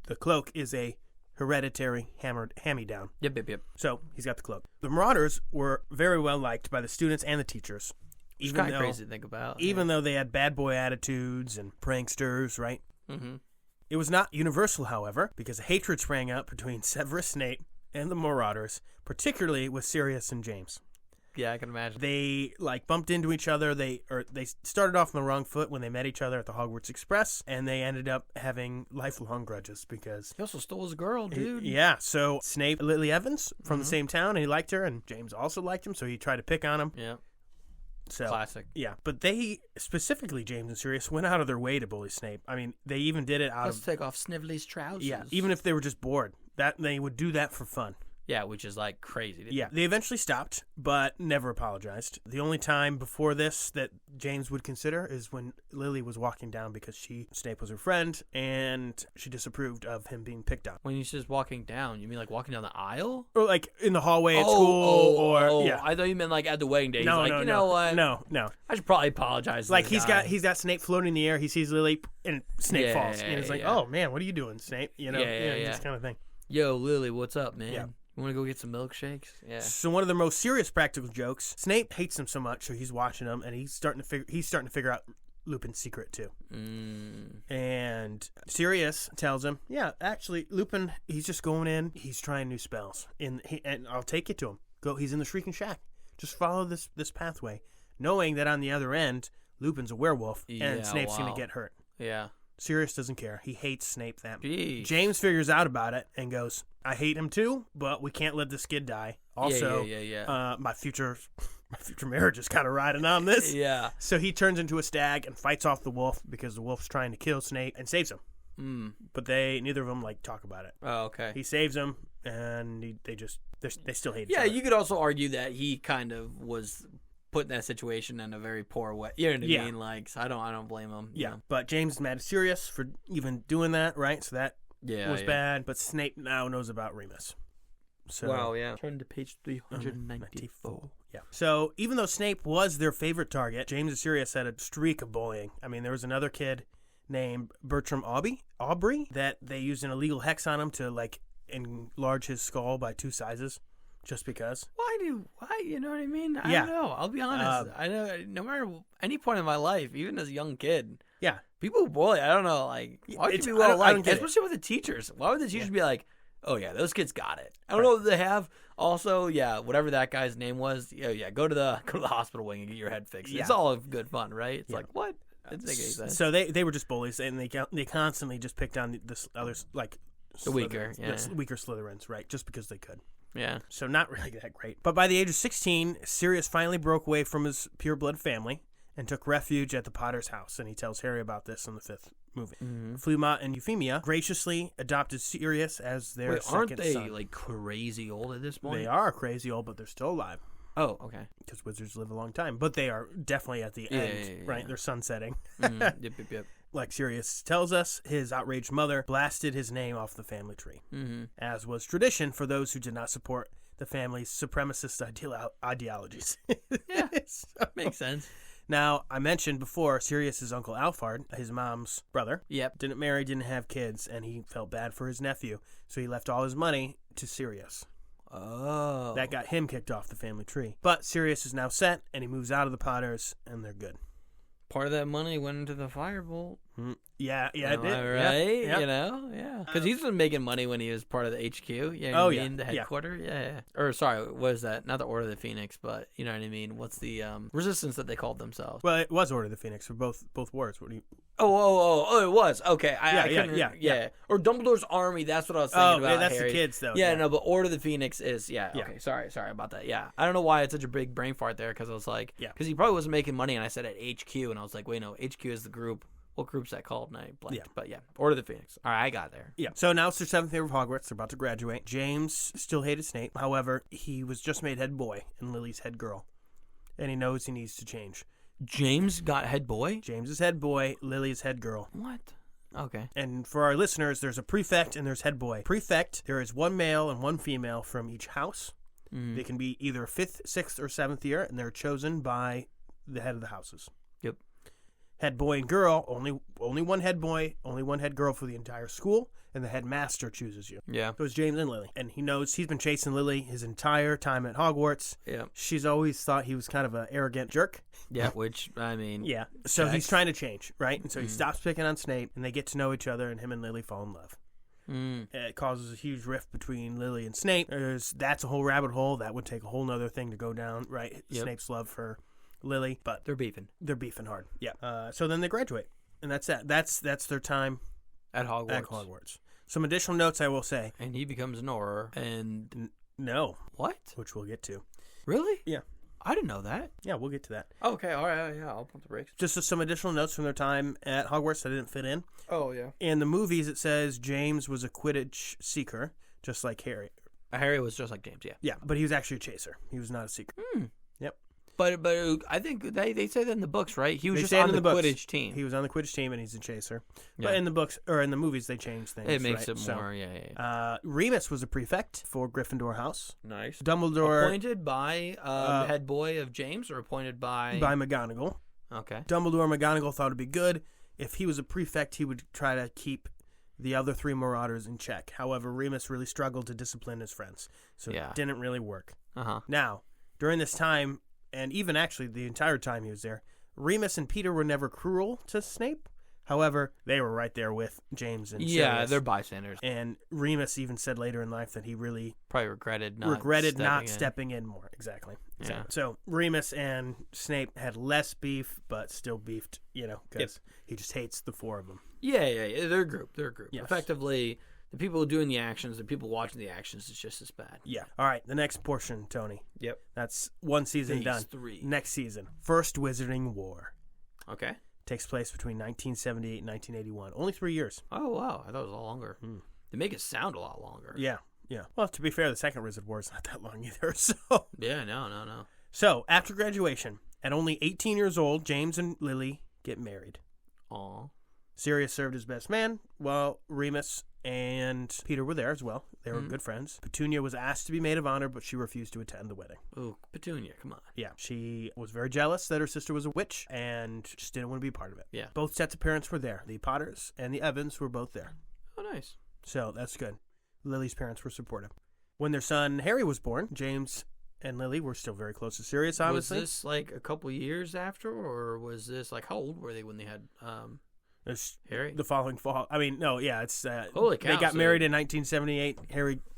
the cloak is a hereditary hand-me-down. Yep. So he's got the cloak. The Marauders were very well liked by the students and the teachers. It's kind of crazy to think about. Even though they had bad boy attitudes and pranksters, right? Mm-hmm. It was not universal, however, because hatred sprang up between Severus Snape and the Marauders, particularly with Sirius and James. Yeah, I can imagine. They bumped into each other. They started off on the wrong foot when they met each other at the Hogwarts Express, and they ended up having lifelong grudges because he also stole his girl, dude. Yeah, so Snape, Lily Evans from the same town, and he liked her, and James also liked him, so he tried to pick on him. Yeah. So, classic. Yeah, but they, specifically James and Sirius, went out of their way to bully Snape. I mean, they even did it Let's take off Snively's trousers. Yeah, even if they were just bored. They would do that for fun. Yeah, which is like crazy. Yeah, they eventually stopped, but never apologized. The only time before this that James would consider is when Lily was walking down because Snape was her friend, and she disapproved of him being picked on. When he says walking down, you mean like walking down the aisle? Or like in the hallway at school, yeah. I thought you meant like at the wedding day. No, He's like, you know what? No. I should probably apologize. Like he's got Snape floating in the air. He sees Lily, and Snape falls, and it's like, oh man, what are you doing, Snape? This kind of thing. Yo, Lily, what's up, man? Yeah. You want to go get some milkshakes? Yeah. So one of the most serious practical jokes, Snape hates him so much, so he's watching him, and he's starting to figure out Lupin's secret too. And Sirius tells him, yeah, actually, Lupin, he's just going in. He's trying new spells, and I'll take you to him. Go. He's in the Shrieking Shack. Just follow this pathway, knowing that on the other end, Lupin's a werewolf, and Snape's going to get hurt. Yeah. Sirius doesn't care. He hates Snape that much. Jeez. James figures out about it and goes, I hate him too, but we can't let this kid die. Also, my future marriage is kind of riding on this. Yeah. So he turns into a stag and fights off the wolf because the wolf's trying to kill Snape and saves him. But neither of them talk about it. Oh, okay. He saves him, and they still hate each other. Yeah, you could also argue that he kind of was put in that situation in a very poor way. You know what I mean? Like, so I don't blame him. Yeah, but James is mad at Sirius for even doing that, right? So that was bad. But Snape now knows about Remus. So, wow, yeah. Turn to page 394. Yeah. So even though Snape was their favorite target, James and Sirius had a streak of bullying. I mean, there was another kid named Bertram Aubrey that they used an illegal hex on him to enlarge his skull by 2 sizes. Just because. Why? You know what I mean? I Yeah. don't know. I'll be honest. I know. No matter any point in my life, even as a young kid, Yeah. people bully. I don't know. Like, why would you be I well don't liked? get it. Especially with the teachers. Why would the teachers be like, "Oh yeah, those kids got it"? I don't know what they have. Also, yeah, whatever that guy's name was, go to the hospital wing and get your head fixed. Yeah. It's all good fun, right? It's like what? It doesn't make any sense. So they were just bullies, and they constantly just picked on the others, like The weaker, the weaker Slytherins, right? Just because they could. Yeah. So not really that great. But by the age of 16, Sirius finally broke away from his pure blood family and took refuge at the Potter's house. And he tells Harry about this in the 5th movie. Mm-hmm. Fluma and Euphemia graciously adopted Sirius as their second aren't they son. like crazy old at this point? They are crazy old, but they're still alive. Oh, okay. Because wizards live a long time. But they are definitely at the end, right? They're sunsetting. Yep. Like Sirius tells us, his outraged mother blasted his name off the family tree, as was tradition for those who did not support the family's supremacist ideologies. Yeah, makes sense. Now, I mentioned before, Sirius's uncle Alphard, his mom's brother, Yep. didn't marry, didn't have kids, and he felt bad for his nephew, so he left all his money to Sirius. Oh. That got him kicked off the family tree. But Sirius is now set, and he moves out of the Potters, and they're good. Part of that money went into the firebolt. Yeah, it Am did. I right? Yep. You know, yeah. Because he's been making money when he was part of the HQ. You know Oh, what I yeah. mean? The Yeah. headquarters. Yeah. Or sorry, what is that? Not the Order of the Phoenix, but you know what I mean? What's the resistance that they called themselves? Well, it was Order of the Phoenix for both wars. What do you? Oh, it was. Okay. I Yeah, couldn't, yeah. Or Dumbledore's army, that's what I was thinking about. Yeah, that's Harry. the kids, though. Yeah, no, but Order of the Phoenix is, Yeah. okay, sorry about that. Yeah. I don't know why it's such a big brain fart there, because I was like, Yeah. because he probably wasn't making money, and I said at HQ, and I was like, wait, no, HQ is the group. What group's that called? And I blanked. Yeah. But yeah, Order of the Phoenix. All right, I got there. Yeah. So now it's their 7th year of Hogwarts. They're about to graduate. James still hated Snape. However, he was just made head boy and Lily's head girl. And he knows he needs to change. James got head boy? James is head boy, Lily's head girl. What? Okay. And for our listeners, there's a prefect and there's head boy. Prefect, there is one male and one female from each house. They can be either 5th, 6th, or 7th year, and they're chosen by the head of the houses. Yep. Head boy and girl, only one head boy, only one head girl for the entire school, and the headmaster chooses you. Yeah. So it's James and Lily. And he knows he's been chasing Lily his entire time at Hogwarts. Yeah. She's always thought he was kind of an arrogant jerk. Yeah, which, I mean. Yeah. So checks. he's trying to change, right? And so he stops picking on Snape, and they get to know each other, and him and Lily fall in love. It causes a huge rift between Lily and Snape. That's a whole rabbit hole. That would take a whole nother thing to go down, right? Yep. Snape's love for Lily, but They're beefing. they're beefing hard. Yeah. So then they graduate, and that's that. That's their time At Hogwarts. at Hogwarts. Some additional notes I will say. And he becomes an Auror. And. No, What? which we'll get to. Really? Yeah. I didn't know that. Yeah, we'll get to that. Okay, all right, yeah, I'll pump the brakes. Just some additional notes from their time at Hogwarts that didn't fit in. Oh, yeah. In the movies, it says James was a Quidditch seeker, just like Harry. Harry was just like James, yeah. Yeah, but he was actually a chaser. He was not a seeker. Yep. But I think they say that in the books, right? He was They just say it on in the books. Quidditch team. He was on the Quidditch team, and he's a chaser. Yeah. But in the books, or in the movies, they change things. It makes right? it So, more, yeah. Remus was a prefect for Gryffindor House. Nice. Dumbledore Appointed by the head boy of James, or appointed by McGonagall. Okay. Dumbledore and McGonagall thought it'd be good. If he was a prefect, he would try to keep the other 3 Marauders in check. However, Remus really struggled to discipline his friends, so it didn't really work. Now, during this time, and even actually the entire time he was there, Remus and Peter were never cruel to Snape. However, they were right there with James and Sirius. They're bystanders. And Remus even said later in life that he really Probably regretted not stepping in more. Exactly. Yeah. So Remus and Snape had less beef, but still beefed, because he just hates the 4 of them. Yeah. They're a group. Yes. Effectively, the people doing the actions, the people watching the actions is just as bad. Yeah. All right. The next portion, Tony. Yep. That's one season Phase done. 3. Next season. First Wizarding War. Okay. Takes place between 1978 and 1981. Only 3 years. Oh, wow. I thought it was a lot longer. They make it sound a lot longer. Yeah. Well, to be fair, the second Wizard War is not that long either. So. Yeah, no. So, after graduation, at only 18 years old, James and Lily get married. Aw. Sirius served as best man, while Remus and Peter were there as well. They were good friends. Petunia was asked to be maid of honor, but she refused to attend the wedding. Ooh, Petunia, come on. Yeah, she was very jealous that her sister was a witch and just didn't want to be a part of it. Yeah. Both sets of parents were there. The Potters and the Evans were both there. Oh, nice. So that's good. Lily's parents were supportive. When their son Harry was born, James and Lily were still very close to Sirius, obviously. Was this like a couple years after, or was this like how old were they when they had Harry? The following fall. I mean, no, yeah, it's holy cow, they got married in 1978.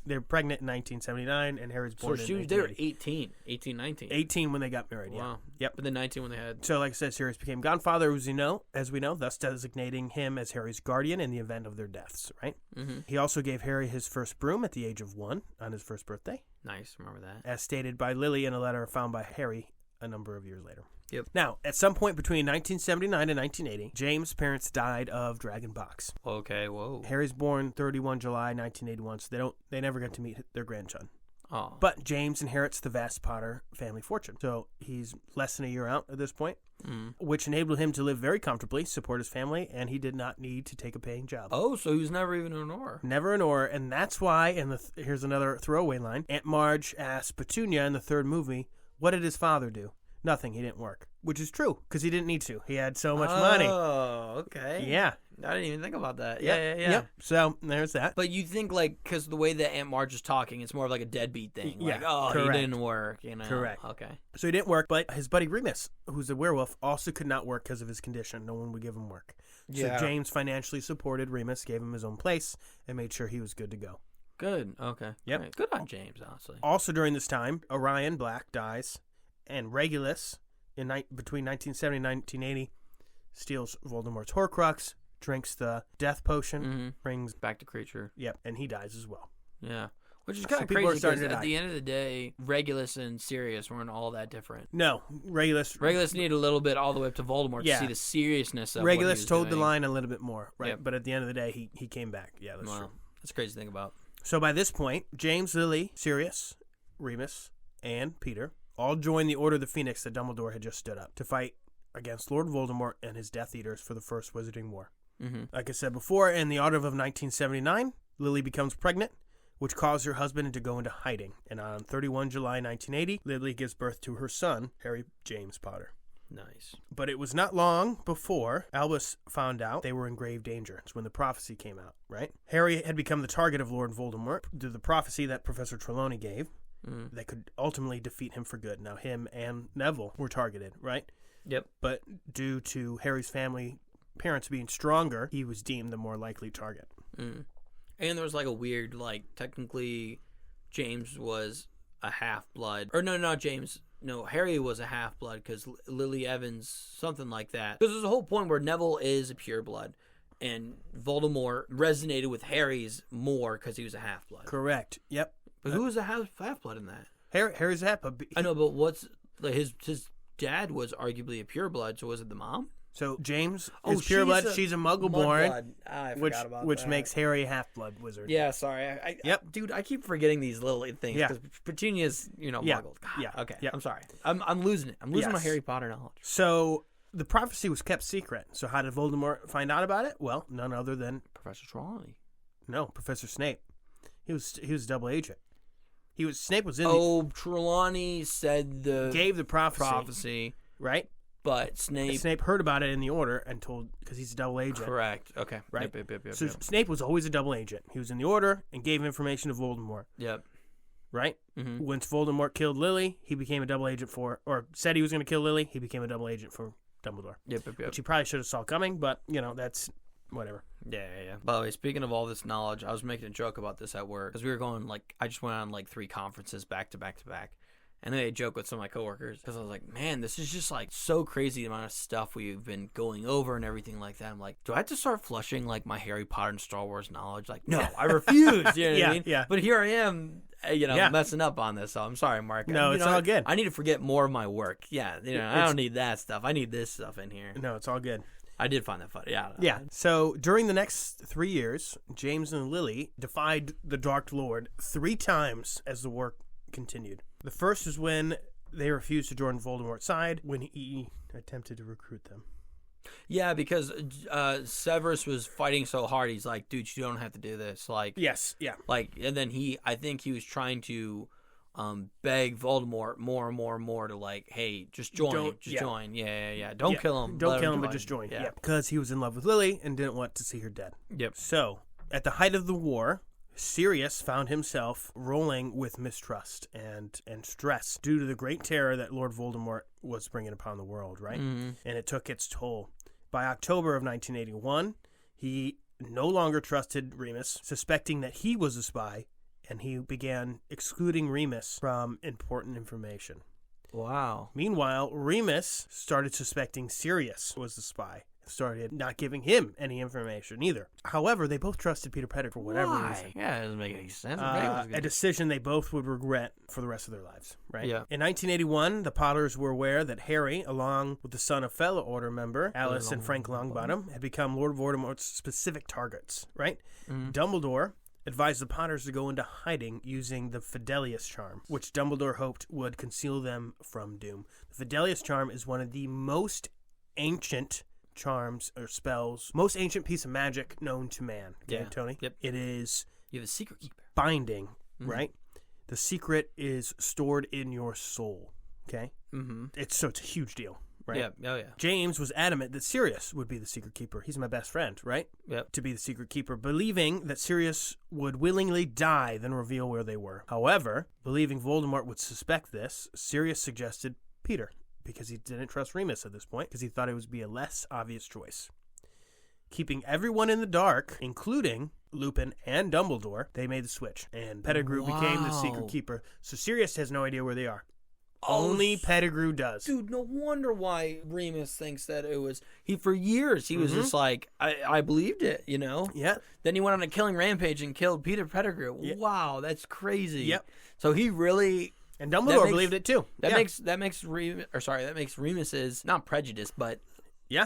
They're pregnant in 1979, and Harry's born in they were 18, 19. 18 when they got married. Wow. Yeah. Yep. But then 19 when they had. So, like I said, Sirius became godfather, as we know, thus designating him as Harry's guardian in the event of their deaths. Right. Mm-hmm. He also gave Harry his first broom at the age of 1 on his first birthday. Nice, remember that. As stated by Lily in a letter found by Harry a number of years later. Yep. Now, at some point between 1979 and 1980, James' parents died of dragonpox. Okay, whoa. Harry's born 31 July 1981, so they never got to meet their grandson. Oh. But James inherits the vast Potter family fortune. So he's less than a year out at this point, which enabled him to live very comfortably, support his family, and he did not need to take a paying job. Oh, so he was never even an Auror. Never an Auror, and that's why, and here's another throwaway line, Aunt Marge asked Petunia in the third movie, what did his father do? Nothing. He didn't work, which is true because he didn't need to. He had so much money. Oh, okay. Yeah. I didn't even think about that. Yep. Yeah. Yep. So there's that. But you think because the way that Aunt Marge is talking, it's more of like a deadbeat thing. Yeah, Like, correct. he didn't work. Correct. Okay. So he didn't work, but his buddy Remus, who's a werewolf, also could not work because of his condition. No one would give him work. Yeah. So James financially supported Remus, gave him his own place, and made sure he was good to go. Good. Okay. Yep. Right. Good on James, honestly. Also during this time, Orion Black dies, and Regulus, between 1970 and 1980, steals Voldemort's Horcrux, drinks the death potion, brings back to creature. Yep, and he dies as well. Yeah. Which is kind of people are crazy starting because to at die. the end of the day, Regulus and Sirius weren't all that different. No, Regulus needed a little bit all the way up to Voldemort to see the seriousness of Regulus what he was told doing. the line a little bit more, right? Yep. But at the end of the day, he came back. Yeah, that's true. That's a crazy thing about. So by this point, James, Lily, Sirius, Remus, and Peter all joined the Order of the Phoenix that Dumbledore had just stood up to fight against Lord Voldemort and his Death Eaters for the First Wizarding War. Mm-hmm. Like I said before, in the autumn of 1979, Lily becomes pregnant, which caused her husband to go into hiding. And on 31 July 1980, Lily gives birth to her son, Harry James Potter. Nice. But it was not long before Albus found out they were in grave danger. It's when the prophecy came out, right? Harry had become the target of Lord Voldemort due to the prophecy that Professor Trelawney gave that could ultimately defeat him for good. Now, him and Neville were targeted, right? Yep. But due to Harry's parents being stronger, he was deemed the more likely target. And there was like a weird, technically, James was a half-blood. Or no, not James. No, Harry was a half-blood because Lily Evans, something like that. Because there's a whole point where Neville is a pure-blood, and Voldemort resonated with Harry's more because he was a half-blood. Correct. Yep. But who was a half-blood in that? Harry's a half-blood. I know, but what's his dad was arguably a pure-blood, so was it the mom? So James is pure-blood. She's a Muggle-born, I forgot about which that. makes Harry a half-blood wizard. Yeah, sorry. Yep. Dude, I keep forgetting these little things because Petunia's, Muggle. God, Yeah. Okay. Yeah. I'm sorry. I'm losing it. I'm losing my Yes. Harry Potter knowledge. So the prophecy was kept secret. So how did Voldemort find out about it? Well, none other than Professor Trelawney. No, Professor Snape. He was a double agent. Snape was in Trelawney said gave the prophecy, right? but Snape heard about it in the Order and told, because he's a double agent. Correct. Okay. Right. Yep. So Snape was always a double agent. He was in the Order and gave information to Voldemort. Yep. Right? Mm-hmm. Once Voldemort killed Lily, he became a double agent or said he was going to kill Lily, he became a double agent for Dumbledore. Yep. Which he probably should have saw coming, but, that's whatever. Yeah. By the way, speaking of all this knowledge, I was making a joke about this at work because we were going I just went on 3 conferences back to back to back. And then I joke with some of my coworkers because I was like, man, this is just so crazy the amount of stuff we've been going over and everything like that. I'm like, do I have to start flushing my Harry Potter and Star Wars knowledge? No, I refuse. You know what I mean? Yeah. But here I am, messing up on this. So I'm sorry, Mark. No, it's all good. I need to forget more of my work. Yeah, I don't need that stuff. I need this stuff in here. No, it's all good. I did find that funny. Yeah. Yeah. So during the next 3 years, James and Lily defied the Dark Lord 3 times as the war continued. The first is when they refused to join Voldemort's side when he attempted to recruit them. Yeah, because Severus was fighting so hard. He's like, dude, you don't have to do this. Yes, yeah. And then I think he was trying to beg Voldemort more and more and more to hey, just join. Join. Yeah. Don't kill him. Don't kill him, but just join. Yeah. Because he was in love with Lily and didn't want to see her dead. Yep. So, at the height of the war, Sirius found himself rolling with mistrust and stress due to the great terror that Lord Voldemort was bringing upon the world, right? And it took its toll. By October of 1981, he no longer trusted Remus, suspecting that he was a spy, and he began excluding Remus from important information. Wow. Meanwhile, Remus started suspecting Sirius was the spy. Started not giving him any information either. However, they both trusted Peter Pettigrew for whatever reason. Yeah, it doesn't make any sense. A decision they both would regret for the rest of their lives, right? Yeah. In 1981, the Potters were aware that Harry, along with the son of fellow Order member Alice and Frank Longbottom, had become Lord Voldemort's specific targets, right? Dumbledore advised the Potters to go into hiding using the Fidelius charm, which Dumbledore hoped would conceal them from doom. The Fidelius charm is one of the most ancient charms or spells, most ancient piece of magic known to man. Okay, Tony? Yep. It is... You're the secret keeper. Binding, right? The secret is stored in your soul, okay? It's a huge deal, right? Yeah, oh yeah. James was adamant that Sirius would be the secret keeper. He's my best friend, right? Yep. To be the secret keeper, believing that Sirius would willingly die than reveal where they were. However, believing Voldemort would suspect this, Sirius suggested Peter, because he didn't trust Remus at this point, because he thought it would be a less obvious choice. Keeping everyone in the dark, including Lupin and Dumbledore, they made the switch, and Pettigrew became the secret keeper. So Sirius has no idea where they are. Only Pettigrew does. Dude, no wonder why Remus thinks that it was... For years, he was just like, I believed it, you know? Yeah. Then he went on a killing rampage and killed Peter Pettigrew. Yeah. Wow, that's crazy. Yep. So he really... And Dumbledore believed it too. That makes Remus's not prejudice, but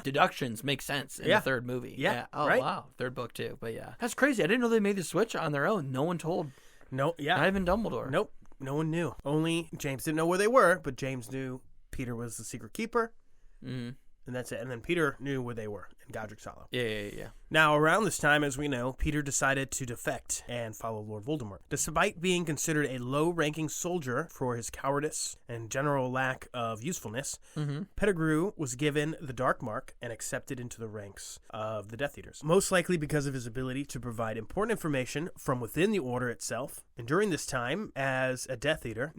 deductions make sense in the third movie. Yeah. Oh right? wow, third book too. But yeah, that's crazy. I didn't know they made the switch on their own. No one told. No. Yeah. Not even Dumbledore. Nope. No one knew. Only James didn't know where they were, but James knew Peter was the secret keeper. And that's it. And then Peter knew where they were in Godric's Hollow. Yeah. Now, around this time, as we know, Peter decided to defect and follow Lord Voldemort. Despite being considered a low-ranking soldier for his cowardice and general lack of usefulness, Pettigrew was given the Dark Mark and accepted into the ranks of the Death Eaters, most likely because of his ability to provide important information from within the Order itself. And during this time, as a Death Eater,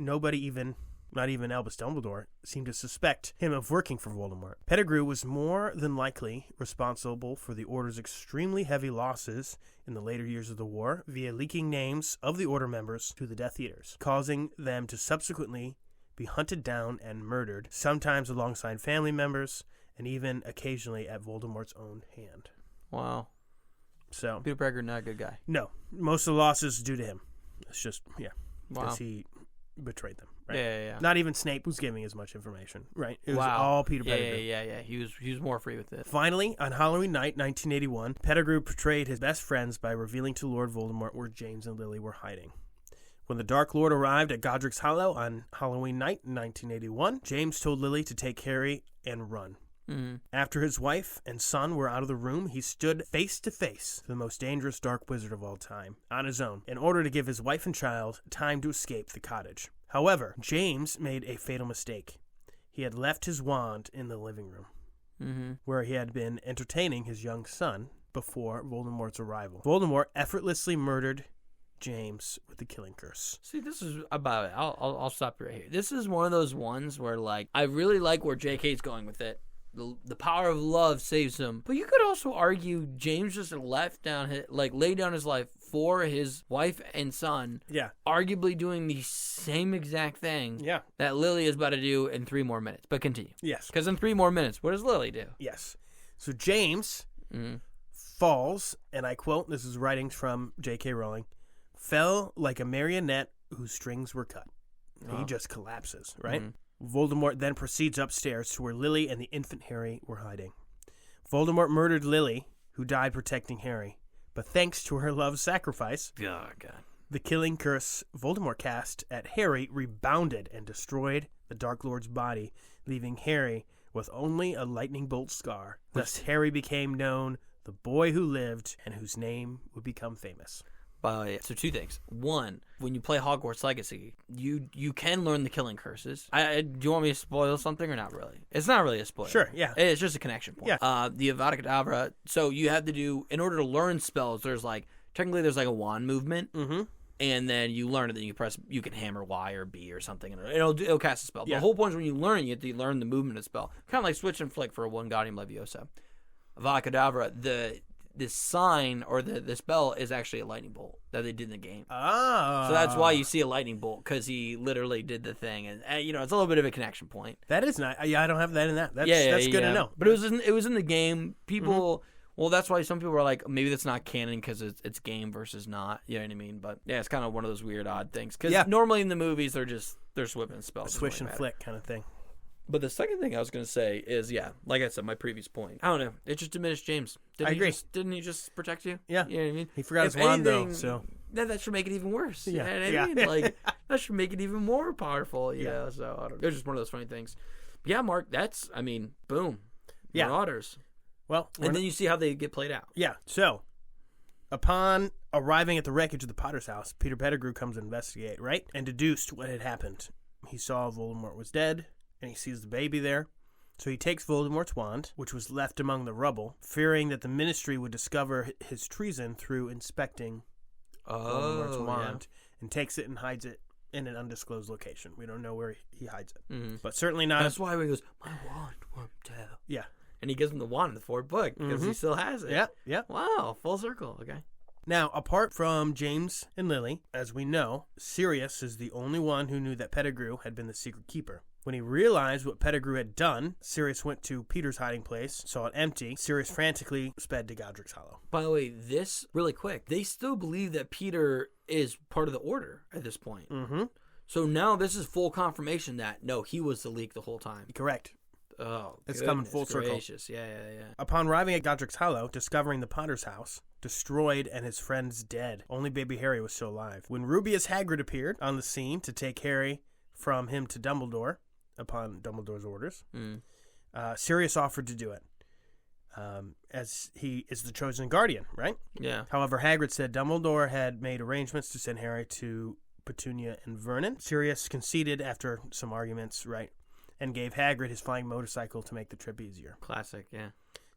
not even Albus Dumbledore, seemed to suspect him of working for Voldemort. Pettigrew was more than likely responsible for the Order's extremely heavy losses in the later years of the war via leaking names of the Order members to the Death Eaters, causing them to subsequently be hunted down and murdered, sometimes alongside family members, and even occasionally at Voldemort's own hand. Wow. So Peter Pettigrew, not a good guy. No. Most of the losses due to him. It's just, Wow. because he betrayed them. Right? Yeah. Not even Snape was giving as much information, right? It was all Peter Pettigrew. Yeah. He was more free with it. Finally, on Halloween night, 1981, Pettigrew betrayed his best friends by revealing to Lord Voldemort where James and Lily were hiding. When the Dark Lord arrived at Godric's Hollow on Halloween night in 1981, James told Lily to take Harry and run. After his wife and son were out of the room, he stood face to face to the most dangerous dark wizard of all time, on his own, in order to give his wife and child time to escape the cottage. However, James made a fatal mistake. He had left his wand in the living room, where he had been entertaining his young son before Voldemort's arrival. Voldemort effortlessly murdered James with the killing curse. See, this is about it. I'll stop right here. This is one of those ones where, like, I really like where J.K.'s going with it. The power of love saves him. But you could also argue James just laid down his life for his wife and son. Yeah. Arguably doing the same exact thing that Lily is about to do in 3 more minutes. But continue. Yes. Because in 3 more minutes, what does Lily do? Yes. So James falls, and I quote, this is writings from J.K. Rowling, fell like a marionette whose strings were cut. He just collapses, right? Voldemort then proceeds upstairs to where Lily and the infant Harry were hiding. Voldemort murdered Lily, who died protecting Harry. But thanks to her love's sacrifice, the killing curse Voldemort cast at Harry rebounded and destroyed the Dark Lord's body, leaving Harry with only a lightning bolt scar. Thus, Harry became known the boy who lived and whose name would become famous. So 2 things. 1, when you play Hogwarts Legacy, you can learn the killing curses. Do you want me to spoil something or not really? It's not really a spoiler. Sure, yeah. It's just a connection point. Yeah. The Avada Kedavra, so you have to do, in order to learn spells, there's like technically there's like a wand movement. Mm-hmm. And then you learn it, then you can hammer Y or B or something, and it'll cast a spell. Yeah. The whole point is when you learn it, you have to learn the movement of the spell. Kind of like switch and flick for a Wingardium Leviosa. Avada Kedavra, the sign or the spell is actually a lightning bolt that they did in the game. Oh. So that's why you see a lightning bolt, because he literally did the thing. And it's a little bit of a connection point. That is nice. Yeah, I don't have that in that. That's good to know. But it was in the game. People... Mm-hmm. Well, that's why some people are like, maybe that's not canon because it's game versus not. You know what I mean? But yeah, it's kind of one of those weird, odd things. Because normally in the movies, they're whipping spells. Swish and flick kind of thing. But the second thing I was going to say is, like I said, my previous point. I don't know. It just diminished James. I agree. Didn't he just protect you? Yeah. You know what I mean? He forgot his wand, though. So that should make it even worse. Yeah. You know what I mean? Like, that should make it even more powerful. You know? So I don't know. It's just one of those funny things. But yeah, Mark, boom. Yeah. Marauders. Well, and then you see how they get played out. Yeah. So, upon arriving at the wreckage of the Potter's house, Peter Pettigrew comes to investigate, right? And deduced what had happened. He saw Voldemort was dead, and he sees the baby there. So he takes Voldemort's wand, which was left among the rubble, fearing that the Ministry would discover his treason through inspecting Voldemort's wand, and takes it and hides it in an undisclosed location. We don't know where he hides it. Mm-hmm. But certainly not... That's why he goes, my wand won't tell. Yeah. And he gives him the wand in the fourth book because he still has it. Yeah. Wow, full circle. Okay. Now, apart from James and Lily, as we know, Sirius is the only one who knew that Pettigrew had been the secret keeper. When he realized what Pettigrew had done, Sirius went to Peter's hiding place, saw it empty. Sirius frantically sped to Godric's Hollow. By the way, this, really quick, they still believe that Peter is part of the Order at this point. Mm-hmm. So now this is full confirmation that, no, he was the leak the whole time. Correct. Oh, it's coming full gracious. circle. Yeah. Upon arriving at Godric's Hollow, discovering the Potter's house, destroyed and his friends dead. Only baby Harry was still alive. When Rubeus Hagrid appeared on the scene to take Harry from him to Dumbledore, upon Dumbledore's orders, Sirius offered to do it, as he is the chosen guardian, right? Yeah. However, Hagrid said Dumbledore had made arrangements to send Harry to Petunia and Vernon. Sirius conceded after some arguments, right? And gave Hagrid his flying motorcycle to make the trip easier. Classic, yeah.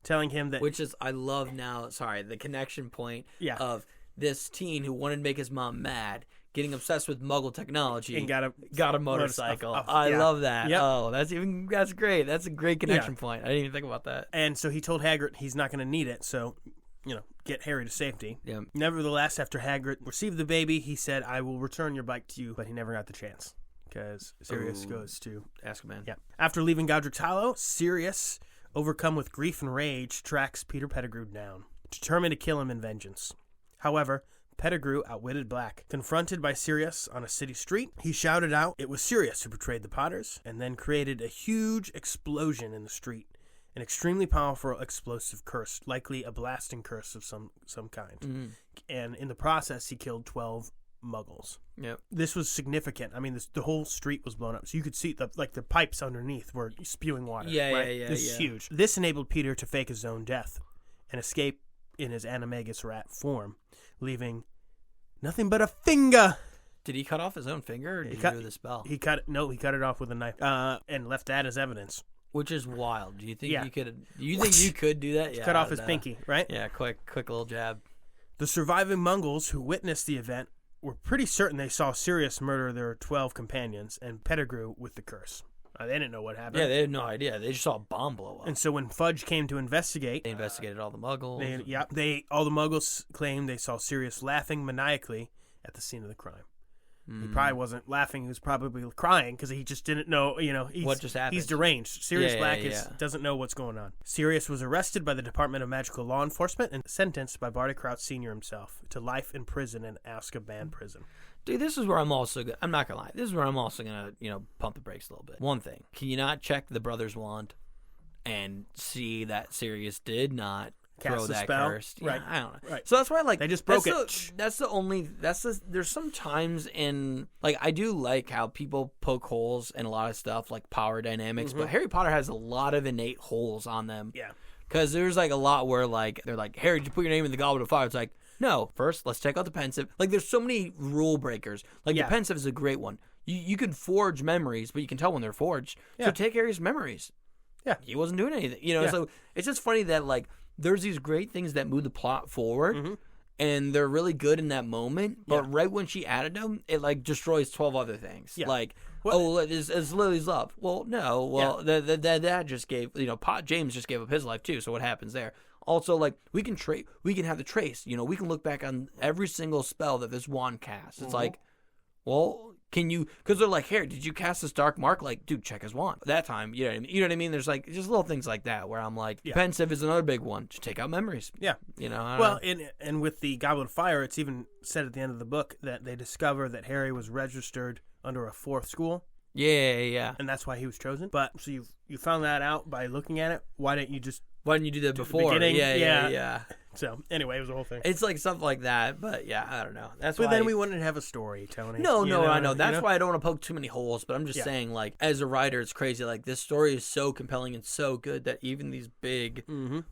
Telling him that... Which is, I love now, the connection point of this teen who wanted to make his mom mad, getting obsessed with Muggle technology, and got a motorcycle. I love that. Yep. Oh, that's great. That's a great connection point. I didn't even think about that. And so he told Hagrid he's not going to need it, so... get Harry to safety. Yeah. Nevertheless, after Hagrid received the baby, he said, I will return your bike to you, but he never got the chance. Because Sirius goes to Azkaban. Yeah. After leaving Godric's Hollow, Sirius, overcome with grief and rage, tracks Peter Pettigrew down, determined to kill him in vengeance. However, Pettigrew outwitted Black. Confronted by Sirius on a city street, he shouted out it was Sirius who betrayed the Potters, and then created a huge explosion in the street. An extremely powerful explosive curse, likely a blasting curse of some kind. Mm-hmm. And in the process, he killed 12 Muggles. Yep. This was significant. I mean, the whole street was blown up, so you could see the pipes underneath were spewing water. Yeah. This is huge. This enabled Peter to fake his own death and escape in his animagus rat form, leaving nothing but a finger. Did he cut off his own finger, or did he do the spell? He cut it off with a knife, and left that as evidence. Which is wild. Do you think you could? Do you think you could do that? Yeah, cut off his pinky, right? Yeah, quick little jab. The surviving Muggles who witnessed the event were pretty certain they saw Sirius murder their 12 companions and Pettigrew with the curse. They didn't know what happened. Yeah, they had no idea. They just saw a bomb blow up. And so when Fudge came to investigate... They investigated all the Muggles. All the Muggles claimed they saw Sirius laughing maniacally at the scene of the crime. He probably wasn't laughing. He was probably crying because he just didn't know, what just happened. He's deranged. Sirius Black doesn't know what's going on. Sirius was arrested by the Department of Magical Law Enforcement and sentenced by Barty Crouch Sr. himself to life in prison in Azkaban prison. Dude, this is where I'm also I'm not going to lie. This is where I'm also going to, pump the brakes a little bit. One thing. Can you not check the Brothers' Wand and see that Sirius did not throw that spell. Curse? Right. Yeah, I don't know. Right. So that's why, they just broke it. There's some times in, I do like how people poke holes in a lot of stuff, like power dynamics, but Harry Potter has a lot of innate holes on them. Yeah. Because there's, a lot where, they're like, Harry, did you put your name in the Goblet of Fire? It's like, no. First, let's check out the pensive. There's so many rule breakers. The pensive is a great one. You can forge memories, but you can tell when they're forged. Yeah. So take Harry's memories. Yeah. He wasn't doing anything. So it's just funny that, there's these great things that move the plot forward, and they're really good in that moment, but right when she added them, it like destroys 12 other things. Yeah. Like, is Lily's love? Well, no. Well, the dad just gave, James just gave up his life too. So what happens there? Also, like, we can have the trace. We can look back on every single spell that this wand casts. It's like, well, can you? Because they're like, here, did you cast this dark mark? Like, dude, check his wand. That time, you know what I mean? There's like just little things like that where I'm like, pensive is another big one. Just take out memories. Yeah, I don't know. And with the Goblet of Fire, it's even said at the end of the book that they discover that Harry was registered under a 4th school. Yeah. And that's why he was chosen. But so you found that out by looking at it. Why didn't you do that before? Yeah. So anyway, it was a whole thing. It's like stuff like that, but I don't know. That's but why. Then we wanted to have a story, Tony. No, I know. That's why I don't want to poke too many holes. But I'm just saying, like, as a writer, it's crazy. Like, this story is so compelling and so good that even these big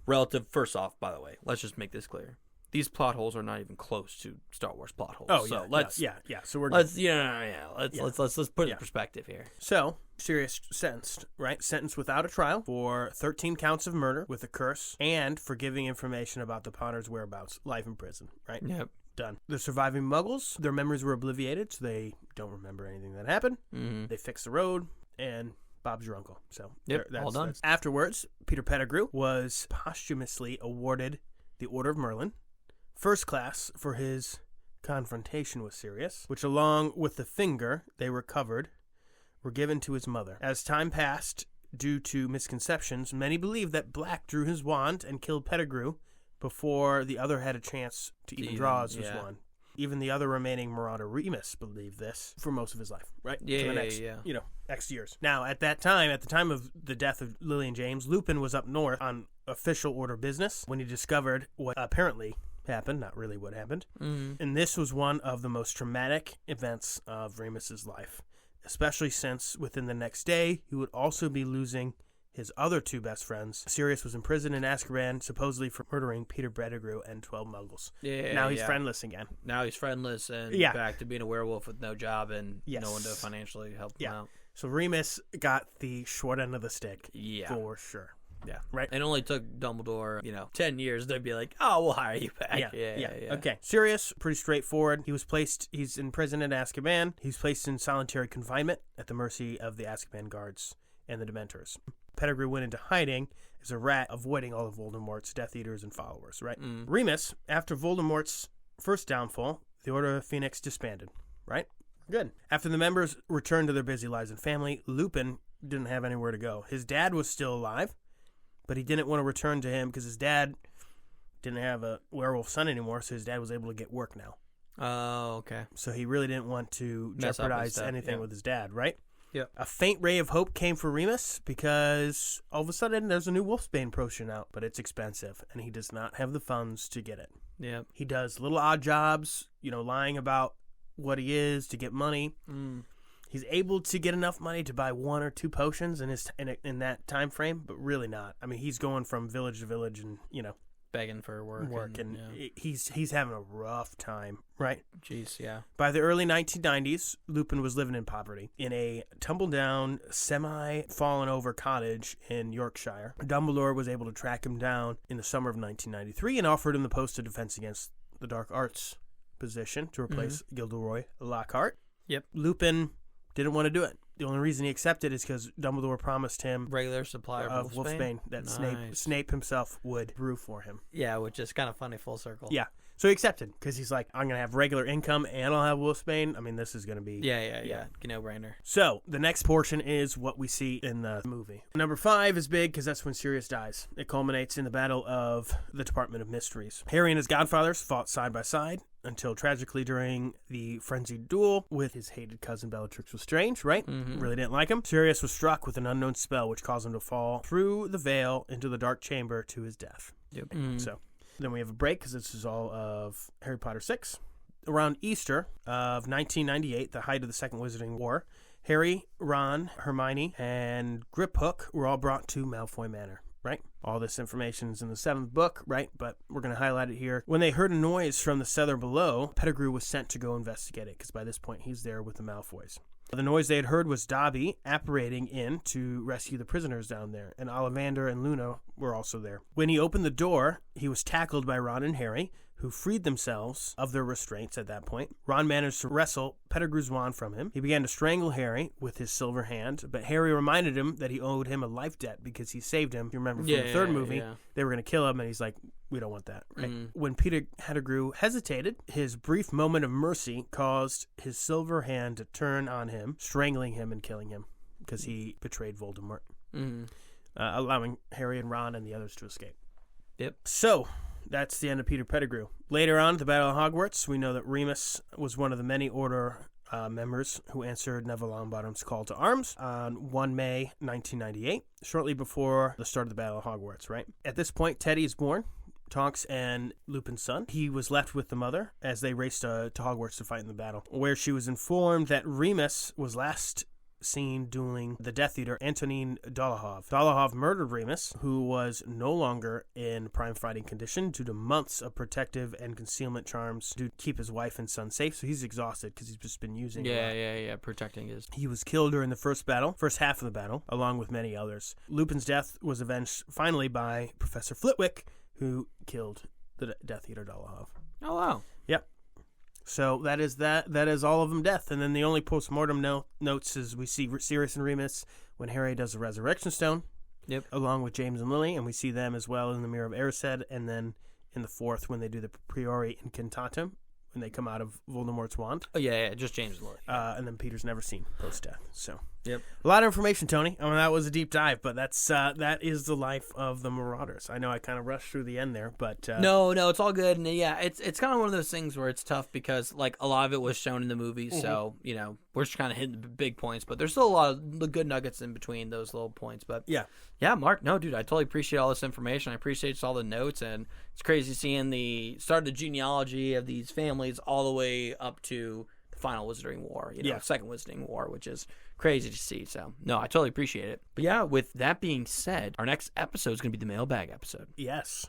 relative. First off, by the way, let's just make this clear. These plot holes are not even close to Star Wars plot holes. Oh, so So we're let's put it in perspective here. So Sirius sentenced without a trial for 13 counts of murder with a curse and for giving information about the Potter's whereabouts. Life in prison. Right. Yep. Done. The surviving Muggles, their memories were obliterated, so they don't remember anything that happened. They fixed the road and Bob's your uncle. So all done. Afterwards, Peter Pettigrew was posthumously awarded the Order of Merlin, first class for his confrontation with Sirius, which along with the finger they recovered were given to his mother. As time passed, due to misconceptions, many believed that Black drew his wand and killed Pettigrew before the other had a chance to even draw his wand. Even the other remaining Marauder, Remus, believed this for most of his life, right? Yeah, for the next, X years. Now, at the time of the death of Lily and James, Lupin was up north on official order business when he discovered what apparently happened, not really what happened. And this was one of the most traumatic events of Remus's life, especially since within the next day, he would also be losing his other 2 best friends. Sirius was imprisoned in Azkaban, supposedly for murdering Peter Pettigrew and 12 Muggles. Now he's friendless again. Now he's friendless and back to being a werewolf with no job and no one to financially help him out. So Remus got the short end of the stick, for sure. Yeah. Right. It only took Dumbledore, 10 years to be like, oh, we'll hire you back. Yeah. Okay. Sirius, pretty straightforward. He's in prison at Azkaban. He's placed in solitary confinement at the mercy of the Azkaban guards and the Dementors. Pettigrew went into hiding as a rat, avoiding all of Voldemort's Death Eaters and followers, right? Remus, after Voldemort's first downfall, the Order of Phoenix disbanded, right? Good. After the members returned to their busy lives and family, Lupin didn't have anywhere to go. His dad was still alive, but he didn't want to return to him because his dad didn't have a werewolf son anymore, so his dad was able to get work now. Oh, okay. So he really didn't want to jeopardize anything with his dad, right? Yeah. A faint ray of hope came for Remus because all of a sudden there's a new Wolfsbane potion out, but it's expensive, and he does not have the funds to get it. Yeah. He does little odd jobs, lying about what he is to get money. He's able to get enough money to buy 1 or 2 potions in that time frame, but really not. I mean, he's going from village to village and, begging for work. And he's having a rough time, right? Jeez, yeah. By the early 1990s, Lupin was living in poverty in a tumble-down, semi-fallen-over cottage in Yorkshire. Dumbledore was able to track him down in the summer of 1993 and offered him the post of Defense Against the Dark Arts position to replace Gilderoy Lockhart. Yep. Lupin didn't want to do it. The only reason he accepted is because Dumbledore promised him regular supply of Wolfsbane that Snape himself would brew for him. Yeah, which is kind of funny, full circle. Yeah. So he accepted because he's like, I'm going to have regular income and I'll have Wolfsbane. I mean, this is going to be... Yeah. No-brainer. So the next portion is what we see in the movie. Number 5 is big because that's when Sirius dies. It culminates in the Battle of the Department of Mysteries. Harry and his godfathers fought side by side until tragically during the frenzied duel with his hated cousin Bellatrix Lestrange, right? Really didn't like him. Sirius was struck with an unknown spell which caused him to fall through the veil into the dark chamber to his death. Yep. So then we have a break because this is all of Harry Potter 6. Around Easter of 1998, the height of the Second Wizarding War, Harry, Ron, Hermione, and Griphook were all brought to Malfoy Manor, right? All this information is in the 7th book, right? But we're going to highlight it here. When they heard a noise from the cellar below, Pettigrew was sent to go investigate it because by this point he's there with the Malfoys. The noise they had heard was Dobby apparating in to rescue the prisoners down there, and Ollivander and Luna were also there. When he opened the door, he was tackled by Ron and Harry, who freed themselves of their restraints at that point. Ron managed to wrestle Pettigrew's wand from him. He began to strangle Harry with his silver hand, but Harry reminded him that he owed him a life debt because he saved him. You remember from the third movie, they were going to kill him, and he's like, we don't want that, right? When Peter Pettigrew hesitated, his brief moment of mercy caused his silver hand to turn on him, strangling him and killing him because he betrayed Voldemort, allowing Harry and Ron and the others to escape. Yep. So that's the end of Peter Pettigrew. Later on, at the Battle of Hogwarts, we know that Remus was one of the many Order members who answered Neville Longbottom's call to arms on 1 May 1998, shortly before the start of the Battle of Hogwarts, right? At this point, Teddy is born, Tonks and Lupin's son. He was left with the mother as they raced to Hogwarts to fight in the battle, where she was informed that Remus was last seen dueling the Death Eater Antonin Dolohov. Dolohov murdered Remus, who was no longer in prime fighting condition due to months of protective and concealment charms to keep his wife and son safe. So he's exhausted because he's just been using protecting his. He was killed during the first half of the battle, along with many others. Lupin's death was avenged finally by Professor Flitwick, who killed the Death Eater Dolohov. Oh, wow. Yep. So that is all of them death. And then the only post-mortem notes is we see Sirius and Remus when Harry does the Resurrection Stone. Yep. Along with James and Lily, and we see them as well in the Mirror of Erised, and then in the fourth when they do the Priori Incantatem, when they come out of Voldemort's wand. Oh, yeah, just James and Lily. And then Peter's never seen post-death. So, yep. A lot of information, Tony. I mean, that was a deep dive, but that is the life of the Marauders. I know I kind of rushed through the end there, but... No, it's all good. And yeah, it's kind of one of those things where it's tough because, like, a lot of it was shown in the movie, so, you know, we're just kind of hitting the big points, but there's still a lot of the good nuggets in between those little points. But yeah, Mark, no, dude, I totally appreciate all this information. I appreciate all the notes, and it's crazy seeing the start of the genealogy of these families all the way up to the final Wizarding War, second Wizarding War, which is crazy to see. So, no, I totally appreciate it. But yeah, with that being said, our next episode is going to be the mailbag episode. Yes.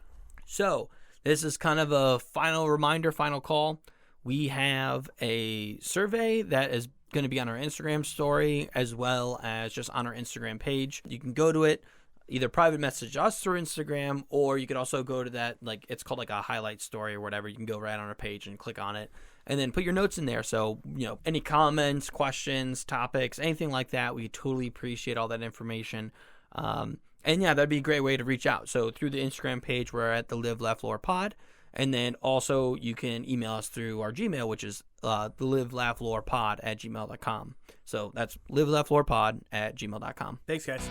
So, this is kind of a final reminder, final call. We have a survey that is going to be on our Instagram story as well as just on our Instagram page. You can go to it, either private message us through Instagram, or you could also go to that, like, it's called like a highlight story or whatever. You can go right on our page and click on it and then put your notes in there. So, any comments, questions, topics, anything like that, we totally appreciate all that information. And yeah, that'd be a great way to reach out. So through the Instagram page, we're at the Live Laugh Lore Pod. And then also you can email us through our Gmail, which is the livelaughLorePod@gmail.com. So that's livelaughLorePod@gmail.com. Thanks, guys.